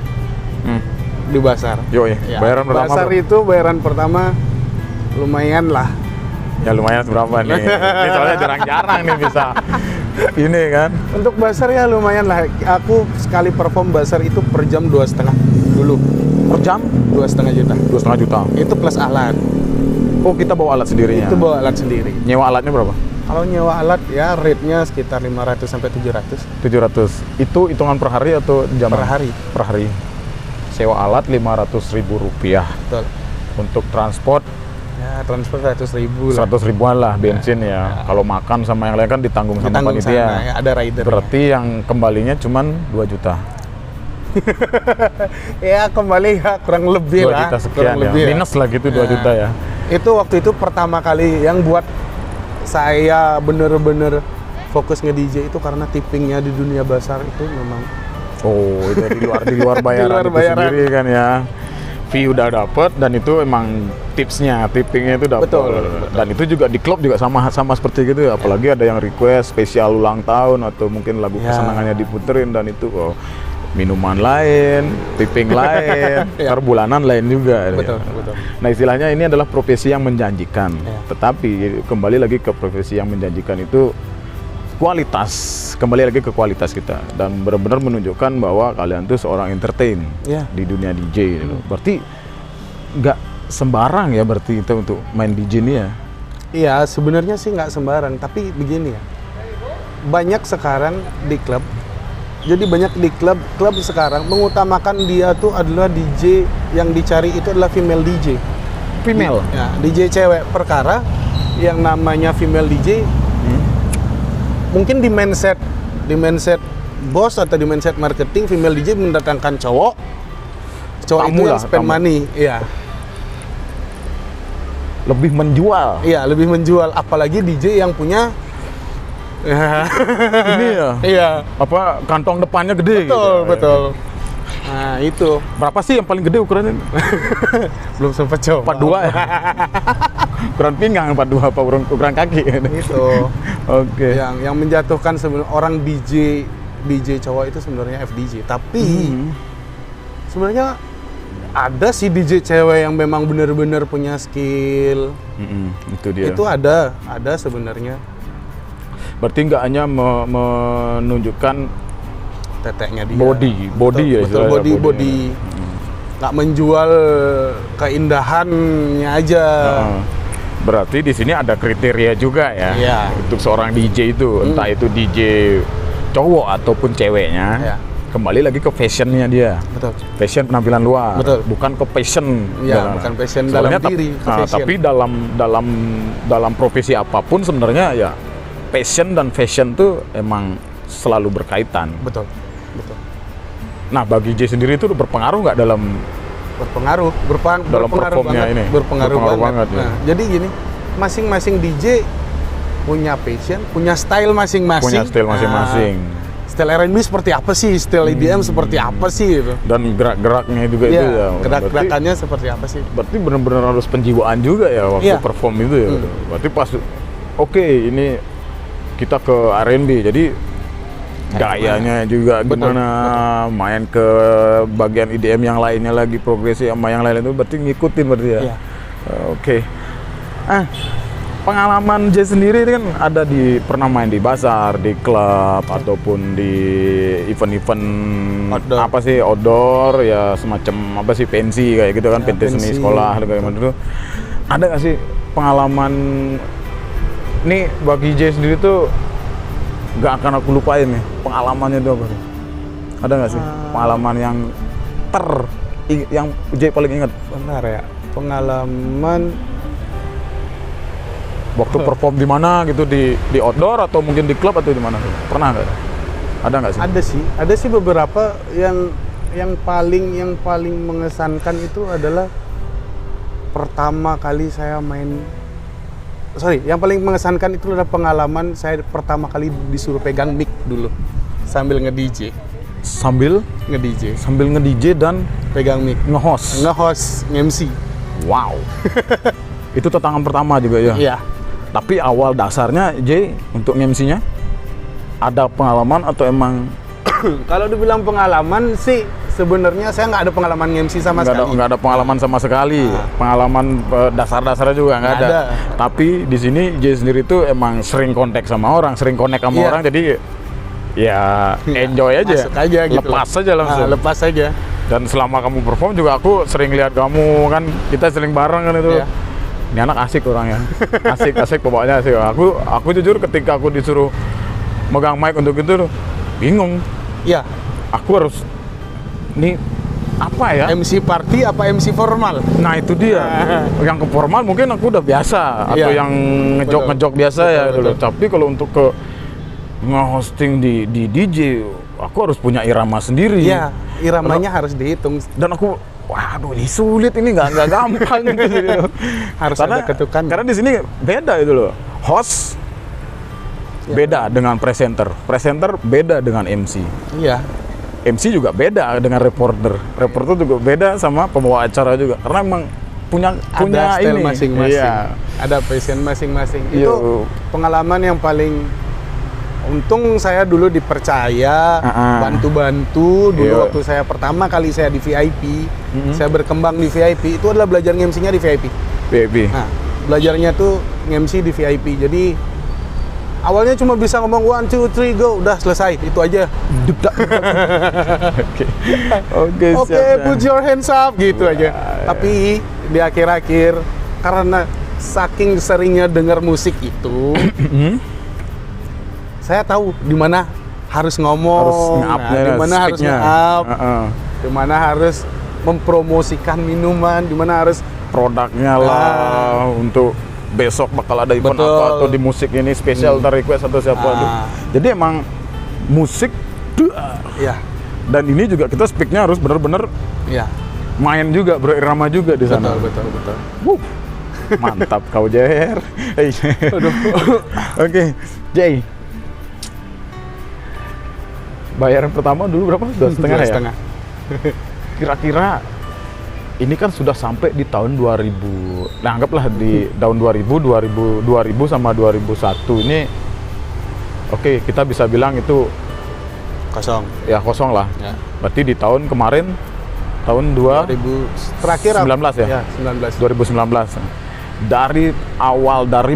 Di Basar. Yoi, Ya, bayaran pertama. Basar itu bayaran pertama lumayan lah. Ya lumayan berapa nih? Ini soalnya jarang-jarang nih bisa. Ini kan. Untuk Basar ya lumayan lah. Aku sekali perform Basar itu per jam 2,5 dulu. Per jam 2,5 juta. 2,5 juta. Itu plus alat. Oh, kita bawa alat sendirinya. Itu bawa alat sendiri. Nyewa alatnya berapa? Kalau nyewa alat ya rate-nya sekitar 500 sampai 700 700. Itu hitungan per hari atau jam? per hari. Per hari. Sewa alat Rp500.000. Betul. Untuk transport Ya, transfer 100.000 lah. 100 ribuan lah bensin ya. Kalau makan sama yang lain kan ditanggung sama Ditanggung panitia. sana, ya, ada rider. Berarti yang kembalinya cuman 2 juta. Ya kembali ya kurang lebih 2 lah. juta sekian kurang ya. lebih Minus lah gitu 2 Nah, juta ya. Itu waktu itu pertama kali yang buat saya bener-bener fokus nge-DJ itu karena tippingnya di dunia Basar itu memang Oh, itu di luar bayaran luar itu bayaran. sendiri kan ya. Fee udah dapet dan itu emang tipsnya, tippingnya itu dapet. Betul. Dan itu juga di klub juga sama seperti gitu ya. Apalagi ada yang request spesial ulang tahun atau mungkin lagu Ya. kesenangannya diputerin dan itu minuman lain, tipping lain, Ya. per bulanan lain juga. Betul, ya. betul. Nah istilahnya ini adalah profesi yang menjanjikan. Ya. Tetapi kembali lagi ke profesi yang menjanjikan itu kualitas, kembali lagi ke kualitas kita dan benar-benar menunjukkan bahwa kalian tuh seorang entertain Ya. di dunia DJ gitu. Berarti nggak sembarang ya berarti itu untuk main DJ ini ya. Iya, sebenarnya sih nggak sembarang, tapi begini ya. Banyak sekarang di klub. Jadi banyak di klub sekarang mengutamakan dia tuh adalah DJ yang dicari itu adalah female DJ. Female. Ya, DJ cewek perkara yang namanya female DJ mungkin di mindset bos atau di mindset marketing female DJ mendatangkan cowok itu yang spend money, iya. Lebih menjual. Iya, lebih menjual, apalagi DJ yang punya Ini ya. iya, Apa kantong depannya gede betul, gitu. betul. Nah, itu Berapa sih yang paling gede ukurannya? belum sempat coba. 42 ya. Ukuran pinggang 42 apa ukuran kaki? Itu. Oke. Yang menjatuhkan sebenarnya orang DJ cowok itu sebenarnya FDJ. Tapi sebenarnya ada sih DJ cewek yang memang benar-benar punya skill. Itu dia. Itu ada sebenarnya. Berarti nggak hanya menunjukkan Teteknya dia. body Betul, ya betul, istilahnya, body. Nggak menjual keindahannya aja. Berarti di sini ada kriteria juga ya. Iya. Untuk seorang DJ itu, entah itu DJ cowok ataupun ceweknya. Iya. Kembali lagi ke fashionnya dia. Betul. Fashion penampilan luar, Betul. bukan ke passion. Iya, bukan passion Soalnya dalam diri, ke fashion. tapi dalam profesi apapun sebenarnya ya passion dan fashion tuh emang selalu berkaitan. Betul. Nah, bagi J sendiri itu berpengaruh nggak dalam Berpengaruh dalam berpengaruh performnya banget, ini? berpengaruh banget. ya. Nah, jadi gini, masing-masing DJ punya passion, punya style masing-masing. Punya style masing-masing. Nah, style R&B seperti apa sih? Style EDM seperti apa sih gitu. Dan gerak-geraknya juga itu Iya, ya. gerak-gerakannya seperti apa sih? Berarti benar-benar harus penjiwaan juga ya waktu Iya. perform itu ya. Berarti pas oke, ini kita ke R&B jadi gayanya juga Betul, gimana, main ke bagian IDM yang lainnya lagi, progresi sama yang lain itu berarti ngikutin berarti ya. Iya. Oke. Pengalaman J sendiri itu kan ada pernah main di bazar, di klub ataupun di event-event Outdoor. apa sih outdoor ya, semacam apa sih pensi kayak gitu kan, Ya, pensi seni pensi. sekolah kayak gimana dulu. Ada nggak sih pengalaman nih bagi J sendiri tuh nggak akan aku lupain nih pengalamannya itu apa sih? Ada nggak sih pengalaman yang yang J paling ingat Benar ya. Pengalaman waktu perform di mana gitu, di outdoor atau mungkin di klub atau di mana? Pernah nggak? Ada nggak sih? Ada sih beberapa yang paling mengesankan itu adalah pertama kali saya yang paling mengesankan itu adalah pengalaman saya pertama kali disuruh pegang mic dulu sambil nge-DJ. Sambil nge-DJ dan Pegang mic, nge-host. nge-MC. Wow. Itu tantangan pertama juga ya? Iya. Tapi awal dasarnya J untuk MC-nya ada pengalaman atau emang Kalau dibilang pengalaman sih sebenarnya saya nggak ada pengalaman MC sama sekali. nggak ada pengalaman sama sekali. Pengalaman dasar-dasarnya juga nggak ada. Tapi di sini J sendiri tuh emang sering kontak sama orang, sering connect sama orang, jadi ya enjoy aja. Masuk aja gitu. Lepas aja langsung. Lepas aja. Dan selama kamu perform juga aku sering lihat kamu kan, kita sering bareng kan itu. Iya. Ini anak asik orangnya. Asik pokoknya asik. Aku jujur ketika aku disuruh megang mic untuk itu bingung. Iya. Aku harus ini apa ya? MC party apa MC formal? Nah itu dia. Yang ke formal mungkin aku udah biasa atau Iya. yang ngejok gitu loh. Tapi kalau untuk ke nge-hosting di DJ, aku harus punya irama sendiri. Iya, iramanya harus dihitung. Dan aku, waduh ini sulit, ini nggak gampang gitu. Harus ada ketukan. Karena di sini beda itu loh. Host beda dengan presenter beda dengan MC. Iya. MC juga beda dengan reporter juga beda sama pembawa acara juga. Karena emang punya Ada style ini masing-masing. Iya. Ada passion masing-masing. Iya. Itu pengalaman yang paling untung saya dulu dipercaya, bantu-bantu dulu Iya. waktu saya pertama kali saya di VIP, saya berkembang di VIP, itu adalah belajar MC-nya di VIP. Baby. Nah, belajarnya tuh MC di VIP. Jadi awalnya cuma bisa ngomong 1, 2, 3, go, udah selesai, itu aja. Oke, Oke, put your hands up, gitu aja. Tapi di akhir-akhir karena saking seringnya dengar musik itu, saya tahu di mana harus ngomong, di mana harus nge-up, di mana harus mempromosikan minuman, di mana harus produknya lah untuk besok bakal ada event apa atau di musik ini spesial request atau siapa. Jadi emang musik ya. Dan ini juga kita speaknya harus benar-benar Ya. main juga, berirama juga di sana. Betul. Mantap kau Jer. Oke, Jay. Bayaran pertama dulu berapa? 2,5 ya? Setengah. Kira-kira ini kan sudah sampai di tahun 2000. Nah, anggaplah di tahun 2000 sama 2001 ini oke, kita bisa bilang itu Kosong. ya kosong lah. Ya. Berarti di tahun kemarin tahun 2000 terakhir 19 ya? Ya, 19. 2019. Dari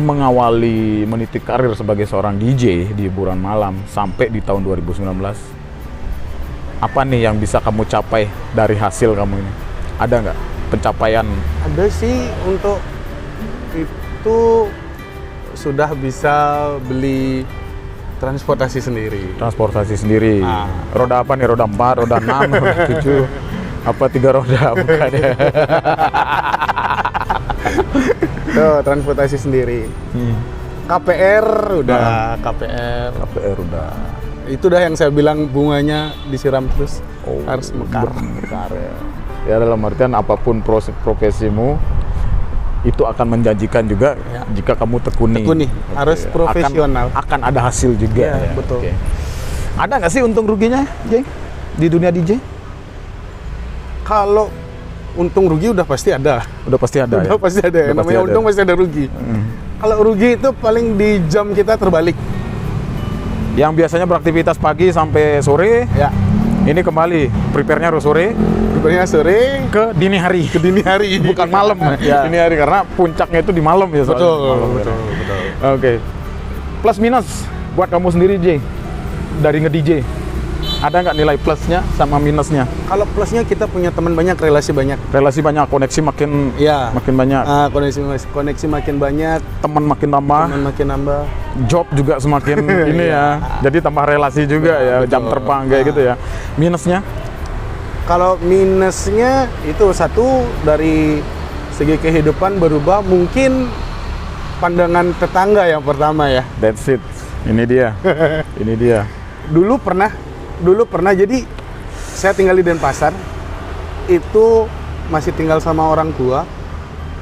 mengawali meniti karir sebagai seorang DJ di hiburan malam sampai di tahun 2019, apa nih yang bisa kamu capai dari hasil kamu ini? Ada nggak pencapaian? Ada sih, untuk itu sudah bisa beli transportasi sendiri. Transportasi sendiri. Roda apa nih? Roda 4, roda 6, roda 7? Apa 3 roda? Bukan ya? Tuh, transportasi sendiri. KPR udah, KPR udah. Itu dah yang saya bilang bunganya disiram terus, harus mekar. Mekar ya. Ya dalam artian apapun profesimu itu akan menjanjikan juga jika kamu tekuni. Harus profesional. Akan ada hasil juga. Ya, betul. Oke. Ada nggak sih untung ruginya, Jay, di dunia DJ? Kalau untung rugi udah pasti ada. Udah pasti ada. Udah pasti ada. Udah Namanya pasti untung pasti ada rugi. Kalau rugi itu paling di jam kita terbalik. Yang biasanya beraktivitas pagi sampai sore, Ya. ini kembali prepare-nya harus sore Sebenarnya sore ke dini hari. ke dini hari. Bukan malam. Ya. Dini hari karena puncaknya itu di malam ya soalnya. Betul. Oke. Plus minus buat kamu sendiri, Jay, dari nge-DJ. Ada nggak nilai plusnya sama minusnya? Kalau plusnya kita punya teman banyak, relasi banyak. Relasi banyak, koneksi makin Iya. makin banyak, Koneksi makin banyak, teman makin tambah, teman makin nambah. job juga semakin ini ya. Jadi tambah relasi juga ya, betul. jam terbang kayak gitu ya. Minusnya? Kalau minusnya itu satu, dari segi kehidupan berubah, mungkin pandangan tetangga yang pertama ya. That's it. Ini dia. Ini dia. Dulu pernah jadi saya tinggal di Denpasar, itu masih tinggal sama orang tua.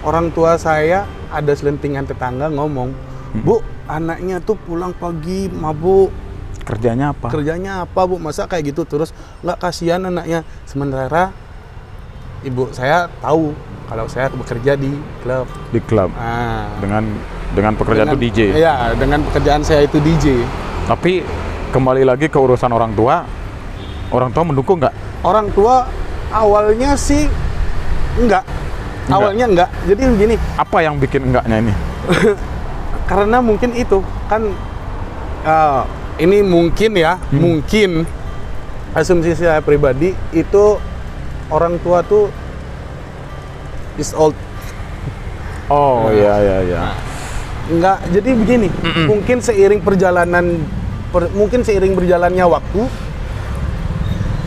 Orang tua saya ada selentingan tetangga ngomong, "Bu, anaknya tuh pulang pagi mabuk. Kerjanya apa? Kerjanya apa, Bu? Masa kayak gitu terus? Nggak kasihan anaknya." Sementara ibu saya tahu kalau saya bekerja di klub. Di klub. Ah, Dengan pekerjaan itu DJ. Iya, dengan pekerjaan saya itu DJ. Tapi kembali lagi ke urusan orang tua. Orang tua mendukung nggak? Orang tua awalnya sih enggak. Awalnya enggak. Jadi begini, Apa yang bikin enggaknya ini? karena mungkin itu kan ini mungkin ya, mungkin asumsi saya pribadi itu orang tua tuh is old. Oh iya iya iya. Enggak, jadi begini, mungkin seiring berjalannya waktu,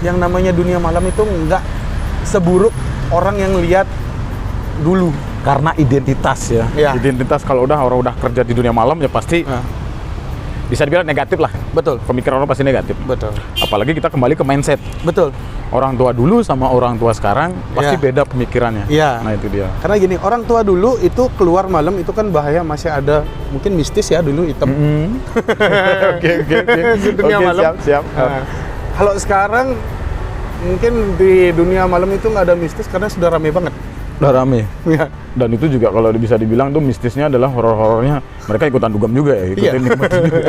yang namanya dunia malam itu enggak seburuk orang yang lihat dulu. Karena identitas ya. Iya. Identitas kalau orang udah kerja di dunia malam ya pasti bisa dibilang negatif lah. Betul, Pemikiran orang pasti negatif. betul, Apalagi kita kembali ke mindset. betul. Orang tua dulu sama orang tua sekarang pasti Iya. beda pemikirannya. Iya. Nah itu dia. Karena gini, orang tua dulu itu keluar malam itu kan bahaya, masih ada mungkin mistis ya dulu hitam. Oke. Di dunia Oke, malam. siap. Nah, kalau sekarang mungkin di dunia malam itu nggak ada mistis karena sudah rame banget. Udah rame. Ya. Dan itu juga kalau bisa dibilang tuh mistisnya adalah horor-horornya mereka ikutan dugem juga ya, ikutin Iya. nikmatin juga.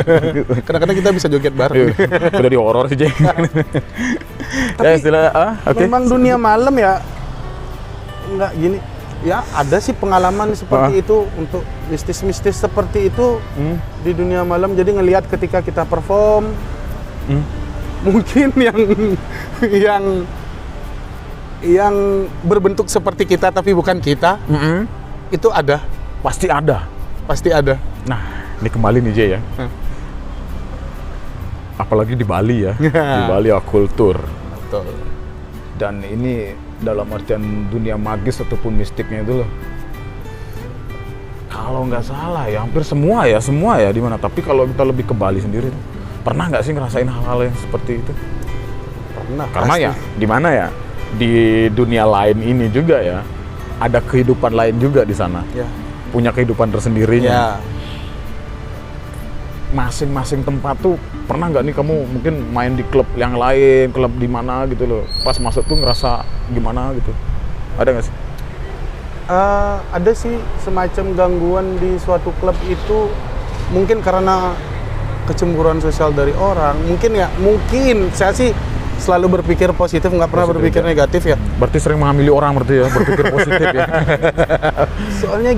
Kadang-kadang kita bisa joget bareng. Iya. Udah di horor sih, Jeng. Ya istilah oke. Memang dunia malam ya nggak gini. Ya ada sih pengalaman seperti itu untuk mistis-mistis seperti itu di dunia malam. Jadi ngelihat ketika kita perform, mungkin yang berbentuk seperti kita tapi bukan kita, itu ada, Pasti ada. pasti ada. Nah, ini kembali nih Jay ya. Apalagi di Bali ya. Di Bali kultur. Betul. Dan ini dalam artian dunia magis ataupun mistiknya itu loh. Kalau nggak salah ya hampir semua ya di mana. Tapi kalau kita lebih ke Bali sendiri, pernah nggak sih ngerasain hal-hal yang seperti itu? Pernah. Karena pasti. ya di mana ya, di dunia lain ini juga ya ada kehidupan lain juga di sana. Ya. Punya kehidupan tersendirinya. Ya. Masing-masing tempat tuh pernah nggak nih kamu mungkin main di klub yang lain, klub di mana gitu loh. Pas masuk tuh ngerasa gimana gitu. Ada nggak sih? Ada sih semacam gangguan di suatu klub itu, mungkin karena kecemburuan sosial dari orang. Mungkin saya sih selalu berpikir positif, nggak pernah Positif, berpikir ya. negatif ya. Berarti sering mengamili orang berarti ya, berpikir positif ya. Soalnya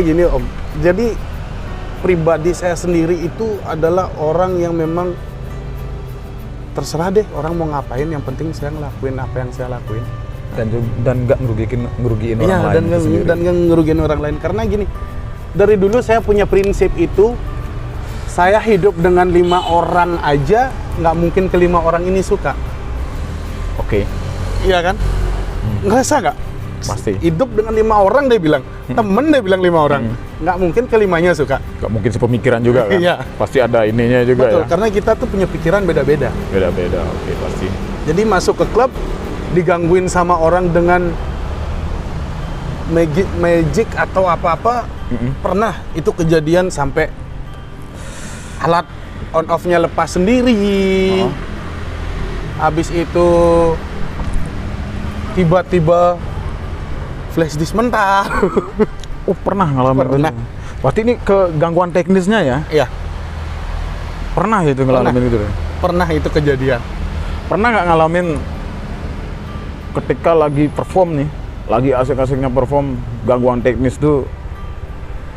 gini Om. Jadi pribadi saya sendiri itu adalah orang yang memang terserah deh orang mau ngapain, yang penting saya ngelakuin apa yang saya lakuin. Dan nggak ngerugiin orang lain. dan itu sendiri. nggak ngerugiin orang lain. Karena gini, dari dulu saya punya prinsip itu, saya hidup dengan 5 orang aja, nggak mungkin ke 5 orang ini suka. Oke. Iya kan? Ngerasa nggak? Pasti. Hidup dengan 5 orang dia bilang, temen dia bilang 5 orang, nggak mungkin ke-5-nya suka. Nggak mungkin sepemikiran juga kan? Iya. Pasti ada ininya juga. Betul, ya. karena kita tuh punya pikiran beda-beda. Beda-beda, oke pasti. Jadi masuk ke klub, digangguin sama orang dengan magic atau apa-apa, pernah itu kejadian sampai alat on off-nya lepas sendiri. Habis itu tiba-tiba flash disk mental. Oh pernah ngalamin? Pernah. itu? Berarti ini kegangguan teknisnya ya? Iya, Pernah itu ngalamin itu? pernah itu kejadian. Pernah nggak ngalamin ketika lagi perform nih, lagi asik-asiknya perform, gangguan teknis tuh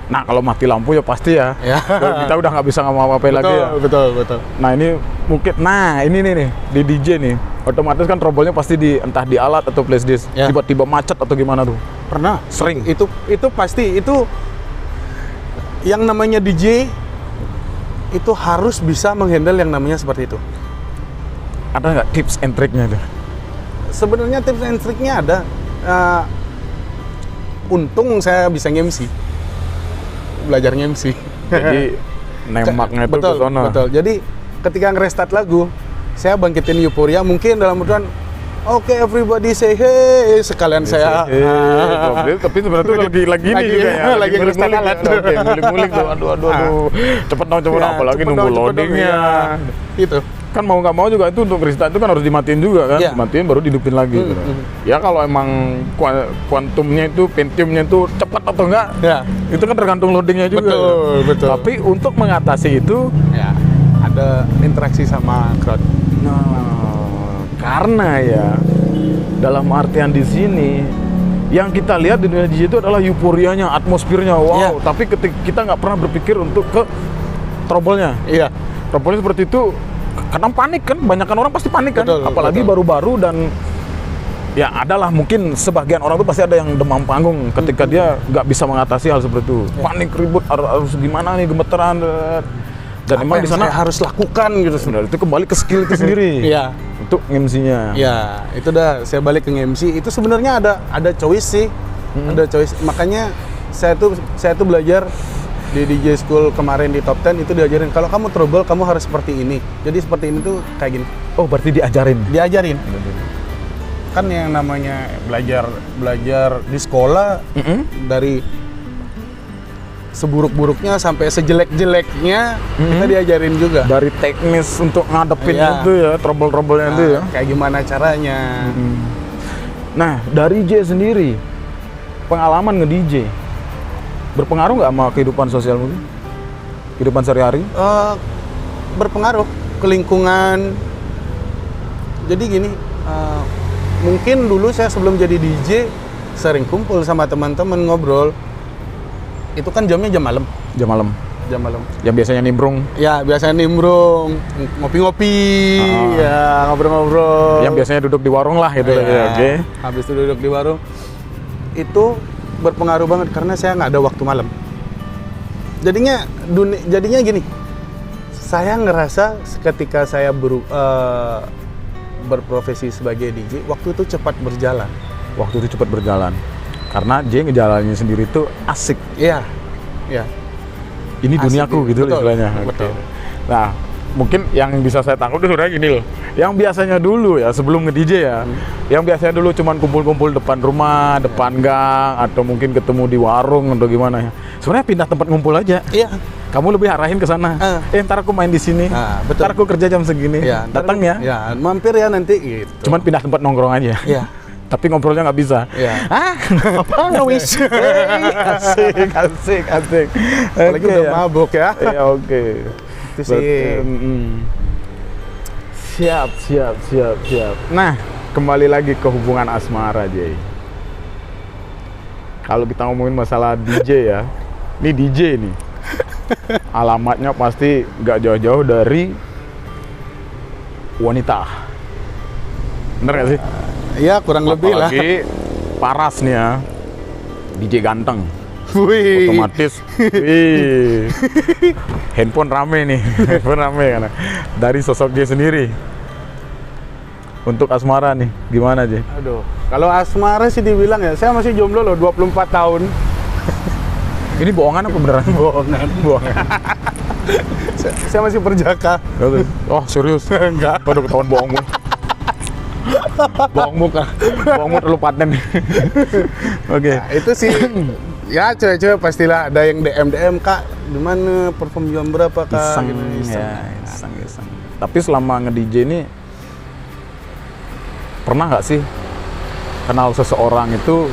Nah kalau mati lampu ya pasti ya, Ya. kita udah nggak bisa ngapa-ngapain lagi ya. Betul. Nah ini mungkin, ini nih di DJ nih, otomatis kan trouble-nya pasti entah di alat atau flash disk, Ya. tiba-tiba macet atau gimana tuh? Pernah. Sering. Itu pasti, itu yang namanya DJ itu harus bisa menghandle yang namanya seperti itu. Ada nggak tips and triknya tuh? Sebenarnya tips and triknya ada. Untung saya bisa nge-MC. Belajar nge-MC. Jadi nembaknya itu ke sono. Betul. Jadi ketika nge-restart lagu, saya bangkitin euforia mungkin dalam artian oke, everybody say hey, sekalian saya. Tapi sebenarnya tuh lagi ini juga ya. Lagi nge-restart alat. Oke, ngulik-ngulik tuh. Aduh. Cepet dong, apalagi cepet nunggu dong, loadingnya. Itu. Kan mau nggak mau juga itu untuk restart itu kan harus dimatiin juga kan, Iya. dimatiin baru dihidupin lagi. Gitu. Ya kalau emang kuantumnya itu, Pentiumnya itu cepat atau enggak, Ya. itu kan tergantung loadingnya juga. Betul. Tapi untuk mengatasi itu, Ya, ada interaksi sama crowd. karena ya dalam artian di sini yang kita lihat di dunia DJ itu adalah euforianya, atmosfernya, wow. Iya. Tapi ketika kita nggak pernah berpikir untuk ke trouble-nya. Iya. Trouble-nya seperti itu. Karena panik kan, banyak orang pasti panik kan, Betul, apalagi betul. baru-baru dan ya adalah mungkin sebagian orang tuh pasti ada yang demam panggung ketika dia nggak bisa mengatasi hal seperti itu, panik ribut harus gimana nih gemeteran dan emang di sana saya harus lakukan gitu sebenarnya. itu kembali ke skill itu sendiri Iya. untuk MC-nya. Ya, itu dah saya balik ke MC. Itu sebenarnya ada choice sih. Ada choice. Makanya saya tuh belajar di DJ School kemarin di Top 10 itu diajarin kalau kamu trouble kamu harus seperti ini. Jadi seperti ini tuh kayak gini. Oh berarti diajarin. Diajarin. Kan yang namanya belajar di sekolah dari seburuk-buruknya sampai sejelek-jeleknya kita diajarin juga. Dari teknis untuk ngadepin Iya. itu ya, trouble-trouble-nya itu ya. Kayak gimana caranya. Nah, dari DJ sendiri, pengalaman nge-DJ, berpengaruh nggak sama kehidupan sosial mungkin? Kehidupan sehari-hari? Berpengaruh ke lingkungan. Jadi gini, mungkin dulu saya sebelum jadi DJ sering kumpul sama teman-teman ngobrol. Itu kan jamnya jam malam. Jam malam. Jam malam. Yang biasanya nimbrung. Ya biasanya nimbrung, ngopi-ngopi, ya ngobrol-ngobrol. Yang biasanya duduk di warung lah gitu. Ya, Ya, oke. habis itu duduk di warung. Itu berpengaruh banget karena saya nggak ada waktu malam. Jadinya gini. Saya ngerasa ketika saya berprofesi sebagai DJ, waktu itu cepat berjalan. Waktu itu cepat berjalan. Karena J ngejalanin sendiri itu asik. Iya. Iya. Ini Asik, duniaku gitu loh betul, istilahnya. betul. Oke. Nah, mungkin yang bisa saya tangkap itu sebenarnya gini loh. Yang biasanya dulu ya sebelum nge-DJ ya, yang biasanya dulu cuman kumpul-kumpul depan rumah, depan gang, atau mungkin ketemu di warung atau gimana ya. Sebenarnya pindah tempat ngumpul aja. Iya. Kamu lebih arahin ke sana. Ntar aku main di sini. Betul. Ntar aku kerja jam segini. Iya, Datang ya. Ya, mampir ya nanti gitu. Cuman pindah tempat nongkrong aja. Iya. Tapi ngobrolnya nggak bisa. Iya. Apa? No wish. Asik. Apalagi Oke udah ya. mabuk ya. Iya, oke. Itu sih. Siap. Nah, kembali lagi ke hubungan asmara, Jay. Kalau kita ngomongin masalah DJ ya, ini DJ nih. Alamatnya pasti nggak jauh-jauh dari wanita. Bener nggak sih? Iya, kurang lebih lah. Apalagi paras nih ya, DJ ganteng. Wih. Otomatis, handphone rame nih, karena dari sosok dia sendiri. Untuk asmara nih, gimana aja? Aduh, kalau asmara sih dibilang ya, saya masih jomblo loh, 24 tahun. Ini bohongan apa beneran? Bohongan. Saya masih perjaka. Oh serius? Enggak. Waduh ketahuan bohongmu. Bohongmu terlalu paten. Oke. Nah, itu sih. Ya cewek-cewek pastilah ada yang DM Kak, di mana perform jam berapa Kak? Iseng, Gitu, ya, iseng. Tapi selama nge-DJ ini pernah nggak sih kenal seseorang itu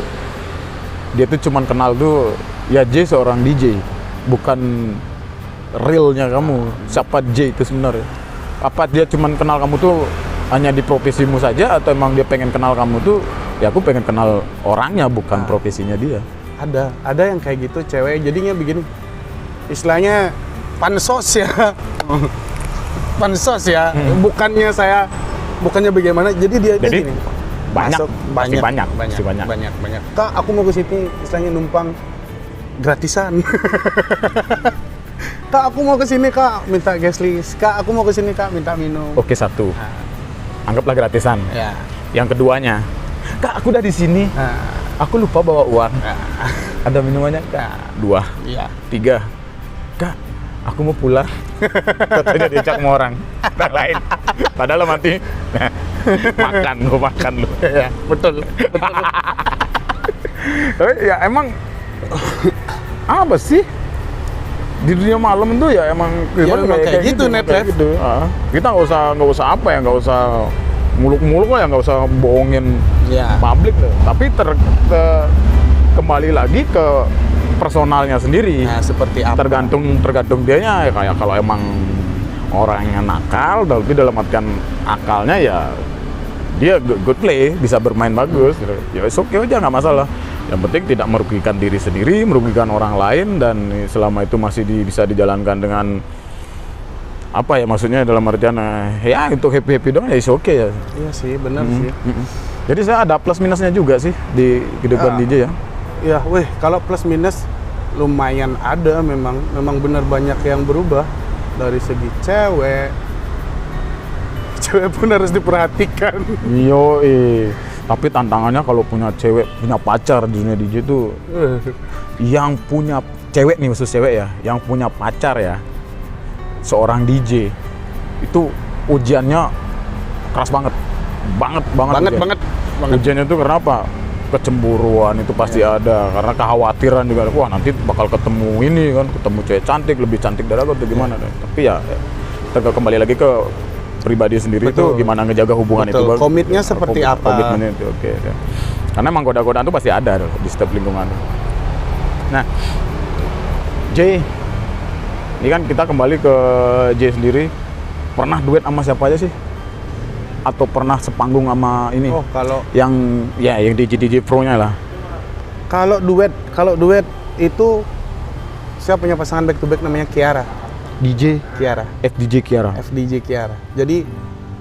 dia tuh cuman kenal tuh ya J seorang DJ, bukan realnya kamu. Siapa J itu sebenarnya? Apa dia cuman kenal kamu tuh hanya di profesimu saja atau emang dia pengen kenal kamu tuh ya aku pengen kenal orangnya bukan profesinya dia? Ada yang kayak gitu cewek jadinya begini. Istilahnya pansos ya. Pansos ya. Bukannya bagaimana. Jadi dia Jadi, gini. banyak, Masuk, pasti banyak. Kak, aku mau ke sini istilahnya numpang gratisan. Kak, aku mau ke sini, Kak, minta gas list. Kak, aku mau ke sini, Kak, minta minum. Oke, satu. Anggaplah gratisan. Ya. Yang keduanya, Kak, aku udah di sini. Aku lupa bawa uang. Ada minumannya, Kak? 2. Iya. 3. Kak, aku mau pulang. Katanya diajak sama orang lain. Padahal mati. Gua makan lu. Ya, betul. Tapi ya emang apa sih di dunia malam itu ya emang memang kayak gitu, net life. Gitu. Kita nggak usah apa ya, nggak usah muluk-muluk lah ya, nggak usah bohongin Ya. publik lah. Tapi kembali lagi ke personalnya sendiri. Nah, seperti apa? Tergantung dianya ya, kayak kalau emang orangnya nakal, tapi dalam artian akalnya ya dia good play, bisa bermain bagus. Ya oke aja, nggak masalah. Yang penting tidak merugikan diri sendiri, merugikan orang lain, dan selama itu masih bisa dijalankan dengan apa ya, maksudnya dalam artian ya untuk happy dong ya oke ya. Iya sih, benar sih. Jadi saya ada plus minusnya juga sih di kehidupan DJ ya. Ya, kalau plus minus lumayan ada, memang benar banyak yang berubah dari segi cewek. Cewek pun harus diperhatikan. Tapi tantangannya kalau punya pacar di dunia DJ itu, yang punya cewek nih, khusus cewek ya, yang punya pacar ya, seorang DJ itu ujiannya keras banget. Ujiannya itu karena apa? Kecemburuan itu pasti ada, karena kekhawatiran juga. Wah, nanti bakal ketemu ini kan, ketemu cewek cantik, lebih cantik dari aku atau gimana. Tapi ya kembali lagi ke pribadi sendiri. Betul. Itu gimana ngejaga hubungan. Betul. Itu komitnya seperti apa, komitmennya itu oke. Karena emang goda-godaan itu pasti ada di setiap lingkungan. Nah, J, ini kan kita kembali ke J sendiri. Pernah duet sama siapa aja sih? Atau pernah sepanggung sama ini? Kalau yang DJ pro-nya lah. Kalau duet itu saya punya pasangan back to back namanya Kiara. DJ Kiara. FDJ Kiara. Jadi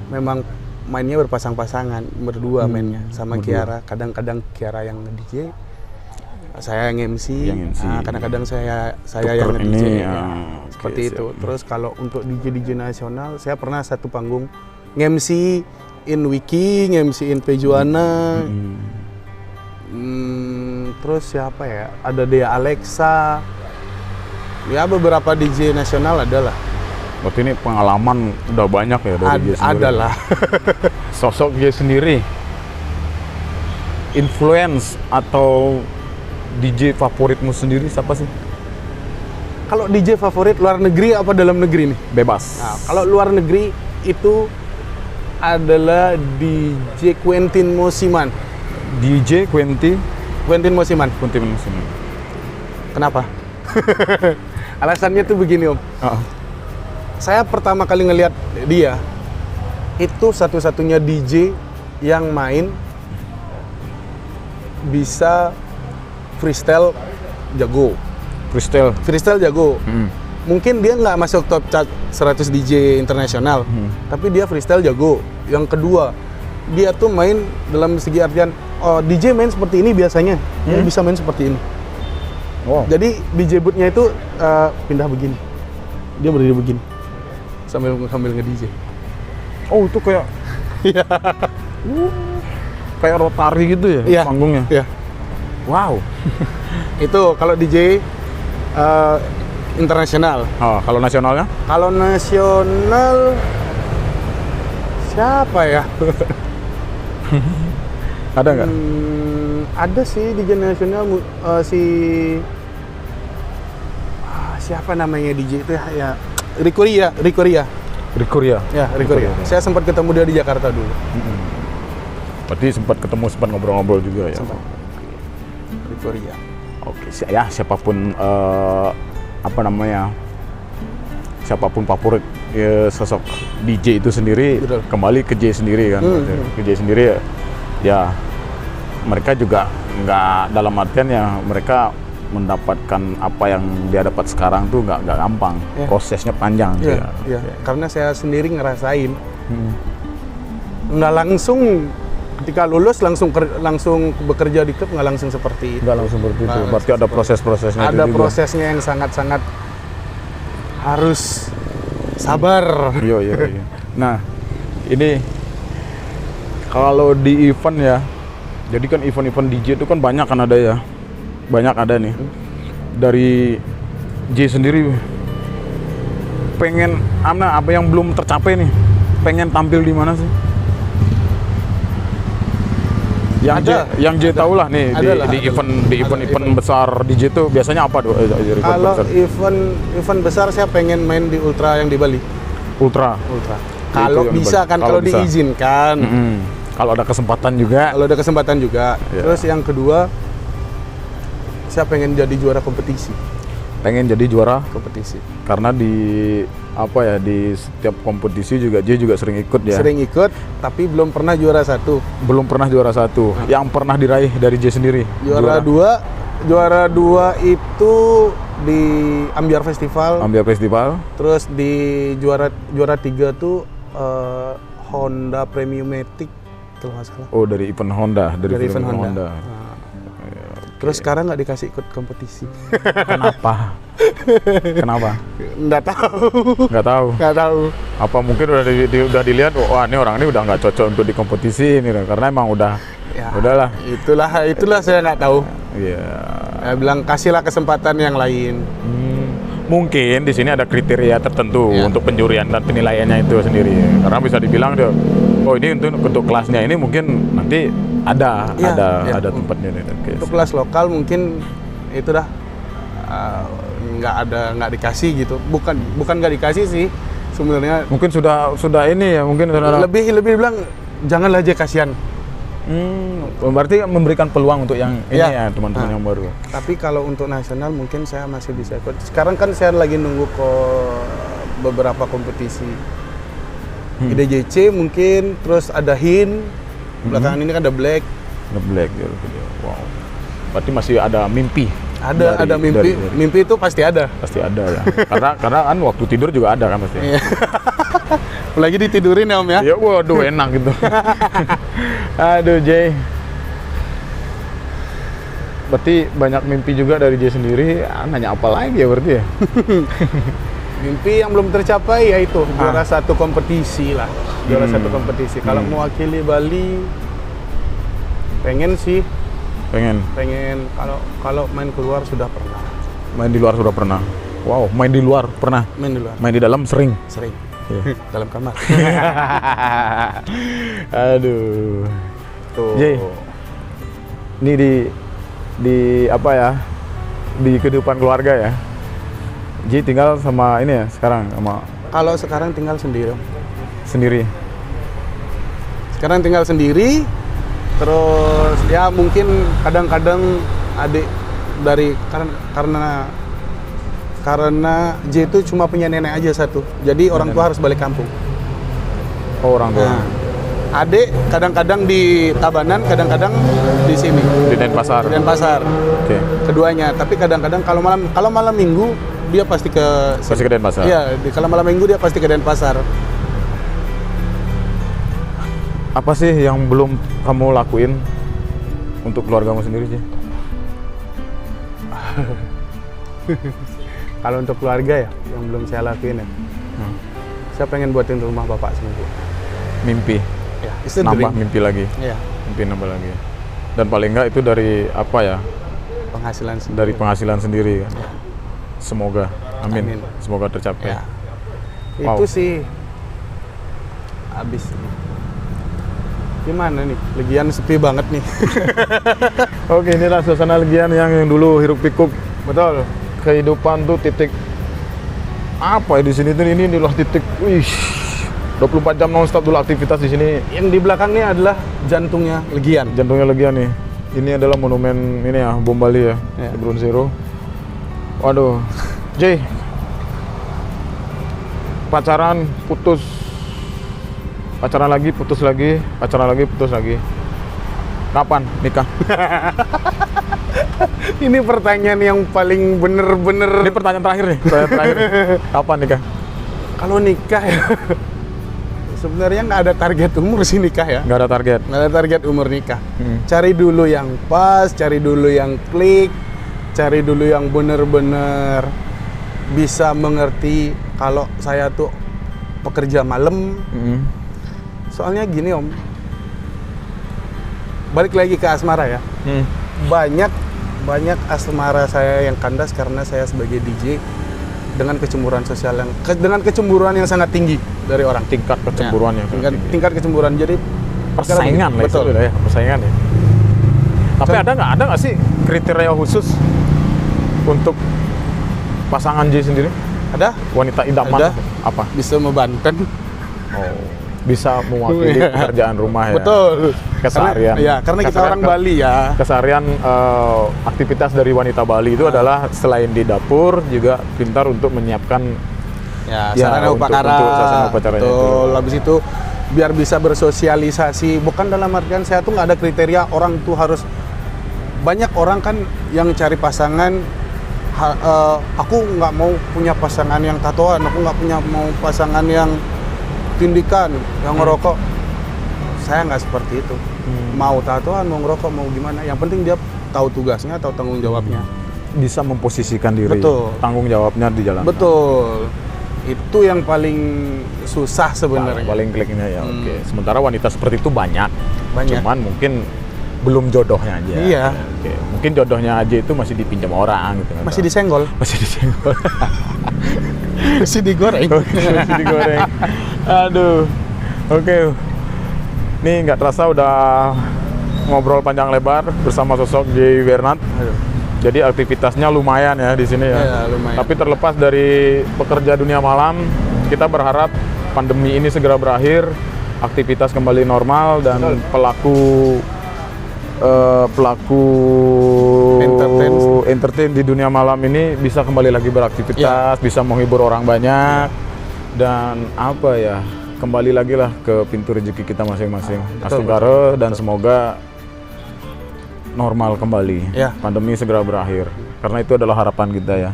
memang mainnya berpasang-pasangan, berdua mainnya sama Kiara. Kadang-kadang Kiara yang DJ, saya yang MC. Kadang-kadang saya yang DJ. Seperti itu. Terus kalau untuk DJ nasional, saya pernah satu panggung nge-MC in Wiki, nge-MC in Pejuana. Terus siapa ya? Ada Dea Alexa. Ya, beberapa DJ nasional adalah. Berarti ini pengalaman udah banyak ya dari DJ sendiri. Adalah. Sosok DJ sendiri, influence atau DJ favoritmu sendiri siapa sih? Kalau DJ favorit luar negeri apa dalam negeri nih? Bebas. Nah, kalau luar negeri itu adalah DJ Quentin Mosiman. DJ Quentin Mosiman. Kenapa? Alasannya tuh begini, Om. Saya pertama kali ngelihat dia itu satu-satunya DJ yang main bisa freestyle jago. Freestyle jago. Mungkin dia nggak masuk top chart 100 DJ internasional, tapi dia freestyle jago. Yang kedua, dia tuh main dalam segi artian, DJ main seperti ini biasanya, dia bisa main seperti ini. Wow. Jadi DJ booth-nya itu pindah begini, dia berdiri begini, sambil nge-DJ. Oh, itu kayak kayak rotari gitu ya, panggungnya? Iya. Wow. Itu kalau DJ internasional. Kalau nasionalnya? Kalau nasional siapa ya? Ada nggak? Ada sih DJ nasional, siapa namanya DJ itu ya? Rico Ria. Ya, Rico Ria. Saya sempat ketemu dia di Jakarta dulu. Berarti sempat ngobrol-ngobrol juga ya? Sempat. Rico Ria. Oke, ya siapapun siapapun favorit sosok DJ itu sendiri. Betul. Kembali ke J sendiri kan. Ke J sendiri ya mereka juga nggak dalam artian ya mereka mendapatkan apa yang dia dapat sekarang tuh nggak gampang, prosesnya panjang. Iya, iya. Karena saya sendiri ngerasain nggak langsung ketika lulus langsung bekerja di klub, nggak langsung seperti itu. Nggak langsung seperti itu, berarti ada proses-prosesnya. Ada prosesnya yang sangat-sangat harus sabar. Iya. Nah, ini kalau di event ya, jadi kan event-event DJ itu kan banyak kan ada ya, banyak ada nih. Dari J sendiri pengen apa yang belum tercapai nih, pengen tampil di mana sih? Yang J tahu lah nih di event besar DJ itu biasanya apa tuh? Kalau event besar saya pengen main di Ultra yang di Bali. Ultra. Kalau bisa kan, kalau diizinkan. Kalau ada kesempatan juga. Yeah. Terus yang kedua, saya pengen jadi juara kompetisi. Karena di setiap kompetisi juga J juga sering ikut ya. Sering ikut, tapi belum pernah juara satu. Yang pernah diraih dari J sendiri. Juara dua itu di Ambiar Festival. Terus di juara 3 tuh Honda Premiumatic kalau nggak salah. Oh, dari event Honda, dari event Honda. Terus sekarang nggak dikasih ikut kompetisi. Kenapa? Nggak tahu. Apa mungkin udah dilihat, wah ini orang ini udah nggak cocok untuk di kompetisi ini, karena emang udahlah. Itulah saya nggak tahu. Iya. Saya bilang kasihlah kesempatan yang lain. Mungkin di sini ada kriteria tertentu untuk penjurian dan penilaiannya itu sendiri. Karena bisa dibilang oh ini untuk kelasnya ini mungkin nanti ada tempatnya nih. Untuk kelas lokal mungkin itu dah nggak dikasih gitu. Bukan nggak dikasih sih sebenarnya. Mungkin sudah ini ya, mungkin lebih bilang janganlah aja, kasihan. Berarti memberikan peluang untuk yang ini ya teman-teman yang baru. Tapi kalau untuk nasional mungkin saya masih bisa ikut. Sekarang kan saya lagi nunggu beberapa kompetisi. IDJC mungkin, terus ada HIN. Belakangan ini kan ada Black. Wow. Berarti masih ada mimpi. Ada mimpi. Mimpi itu pasti ada. Pasti ada ya. karena kan waktu tidur juga ada kan pasti. Apalagi ditidurin ya Om ya? Ya waduh enak gitu. Aduh J. Berarti banyak mimpi juga dari J sendiri. Nanya apa lagi ya berarti ya? Mimpi yang belum tercapai yaitu juara satu kompetisi lah. Juara satu kompetisi. Kalau mewakili Bali, pengen sih. Pengen. Kalau main keluar sudah pernah. Main di luar sudah pernah. Wow, main di luar pernah. Main di dalam sering. Yeah. Dalam kamar. Aduh. Tuh. J. Ini di apa ya? Di kehidupan keluarga ya. J tinggal sama ini ya sekarang sama. Kalau sekarang tinggal sendiri. Sekarang tinggal sendiri. Terus ya mungkin kadang-kadang adik dari karena J itu cuma punya nenek aja satu, jadi orang tua harus balik kampung. Oh, orang tua. Adik kadang-kadang di Tabanan, kadang-kadang di sini. Di Denpasar. Oke. Keduanya, tapi kadang-kadang kalau malam minggu dia pasti ke Denpasar. Iya, kalau malam minggu dia pasti ke Denpasar. Apa sih yang belum kamu lakuin untuk keluargamu sendiri sih? Kalau untuk keluarga ya, yang belum saya lakuin ya. Saya pengen buatin rumah bapak sendiri. Mimpi? Ya, nambah mimpi lagi? Iya. Mimpi nambah lagi. Dan paling enggak itu dari apa ya? Penghasilan sendiri. Dari penghasilan sendiri kan? Ya. Semoga, amin. Semoga tercapai. Ya. Wow. Itu sih, habis. Gimana nih? Legian sepi banget nih. Oke, inilah suasana Legian yang dulu hiruk pikuk. Betul. Kehidupan tuh titik apa ya di sini tuh, ini adalah titik 24 jam non-stop dulu aktivitas di sini. Yang di belakang ini adalah jantungnya Legian. Nih. Ini adalah monumen ini ya, bom Bali ya. Ground Zero. Waduh. J. Pacaran putus. Pacaran lagi, putus lagi. Kapan nikah? Ini pertanyaan yang paling bener-bener. Ini pertanyaan terakhir nih. Pertanyaan terakhir. Kapan nikah? Kalau nikah ya, sebenarnya nggak ada target umur sih nikah ya. Nggak ada target. Nggak ada target umur nikah. Hmm. Cari dulu yang pas, cari dulu yang klik, cari dulu yang bener-bener bisa mengerti kalau saya tuh pekerja malam. Hmm. Soalnya gini Om, balik lagi ke asmara ya. Hmm. Banyak asmara saya yang kandas karena saya sebagai DJ dengan kecemburuan sosial dengan kecemburuan yang sangat tinggi dari orang. Tingkat kecemburuan yang sangat tinggi. Tingkat kecemburuan, jadi Persaingan lah betul. itu ya, persaingan ya. Tapi ada nggak sih kriteria khusus untuk pasangan J sendiri? Ada Wanita idaman Ada. apa? bisa membanten. Oh, bisa mewakili pekerjaan rumah ya. Betul. Keseharian. Karena kita orang Bali ya. Keseharian aktivitas dari wanita Bali itu adalah selain di dapur juga pintar untuk menyiapkan Ya, Ya, sarana untuk upacara. suasana upacaranya Betul. itu. Habis itu biar bisa bersosialisasi. Bukan dalam artian saya tuh nggak ada kriteria orang tuh harus. Banyak orang kan yang cari pasangan. Aku nggak mau punya pasangan yang tatoan. Aku nggak mau pasangan yang tindikan, yang ngerokok. Saya nggak seperti itu. Mau tatoan, mau ngerokok, mau gimana. Yang penting dia tahu tugasnya, tahu tanggung jawabnya. bisa memposisikan diri. Betul. Tanggung jawabnya di jalan. Betul. Itu yang paling susah sebenarnya. Paling kliknya ya. Oke. Sementara wanita seperti itu banyak. Banyak. Cuman mungkin belum jodohnya aja. Iya. Oke. Mungkin jodohnya aja itu masih dipinjam orang gitu. nggak Masih tahu. disenggol, masih disenggol. masih digoreng. Masih digoreng. Aduh. Oke. Nih nggak terasa udah ngobrol panjang lebar bersama sosok J. Bernard. Jadi aktivitasnya lumayan ya di sini ya. Iya, lumayan. Tapi terlepas dari pekerja dunia malam, kita berharap pandemi ini segera berakhir, aktivitas kembali normal dan Betul. pelaku entertain di dunia malam ini bisa kembali lagi beraktivitas, bisa menghibur orang banyak dan apa ya, kembali lagi lah ke pintu rezeki kita masing-masing. Astungkare dan semoga normal kembali, Ya. pandemi segera berakhir, karena itu adalah harapan kita ya.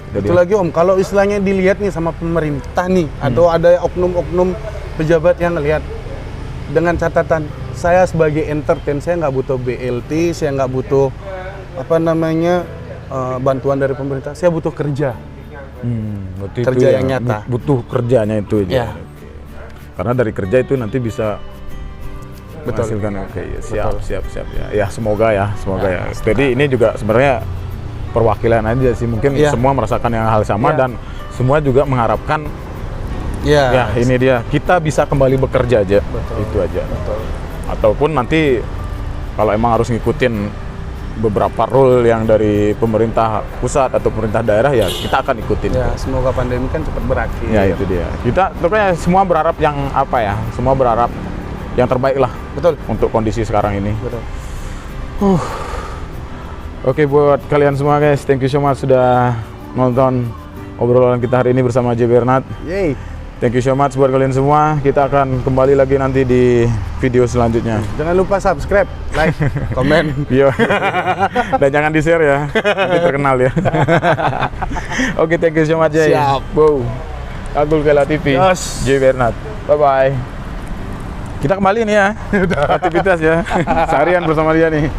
Jadi Itu lagi Om, kalau istilahnya dilihat nih sama pemerintah nih, atau ada oknum-oknum pejabat yang ngelihat dengan catatan, saya sebagai entertain, saya nggak butuh BLT, saya nggak butuh bantuan dari pemerintah, saya butuh kerja. berarti Kerja itu yang nyata. butuh kerjanya itu aja. Ya. Karena dari kerja itu nanti bisa Betul. menghasilkan. Oke, ya, siap ya. Ya semoga ya. Jadi ini juga sebenarnya perwakilan aja sih, mungkin Ya. semua merasakan yang hal sama Ya. dan semua juga mengharapkan Ya, ya ini dia, kita bisa kembali bekerja aja. Betul. Itu aja. Betul. Ataupun nanti kalau emang harus ngikutin beberapa rule yang dari pemerintah pusat atau pemerintah daerah, ya kita akan ikutin. Ya, semoga pandemi kan cepat berakhir. Ya itu dia. Kita pokoknya semua berharap yang apa ya? Semua berharap yang terbaik lah Betul. untuk kondisi sekarang ini. Betul. Oke, buat kalian semua guys, thank you so much sudah nonton obrolan kita hari ini bersama J. Bernard. Yeay. Thank you so much buat kalian semua. Kita akan kembali lagi nanti di video selanjutnya. Jangan lupa subscribe, like, komen. Iya. Dan jangan di-share ya. Nanti terkenal ya. Oke, thank you so much Jay. Siap. Wow. Agul Kela TV. Yes. J. Bernard. Bye bye. Kita kembali nih ya. Aktivitas ya. Seharian bersama dia nih.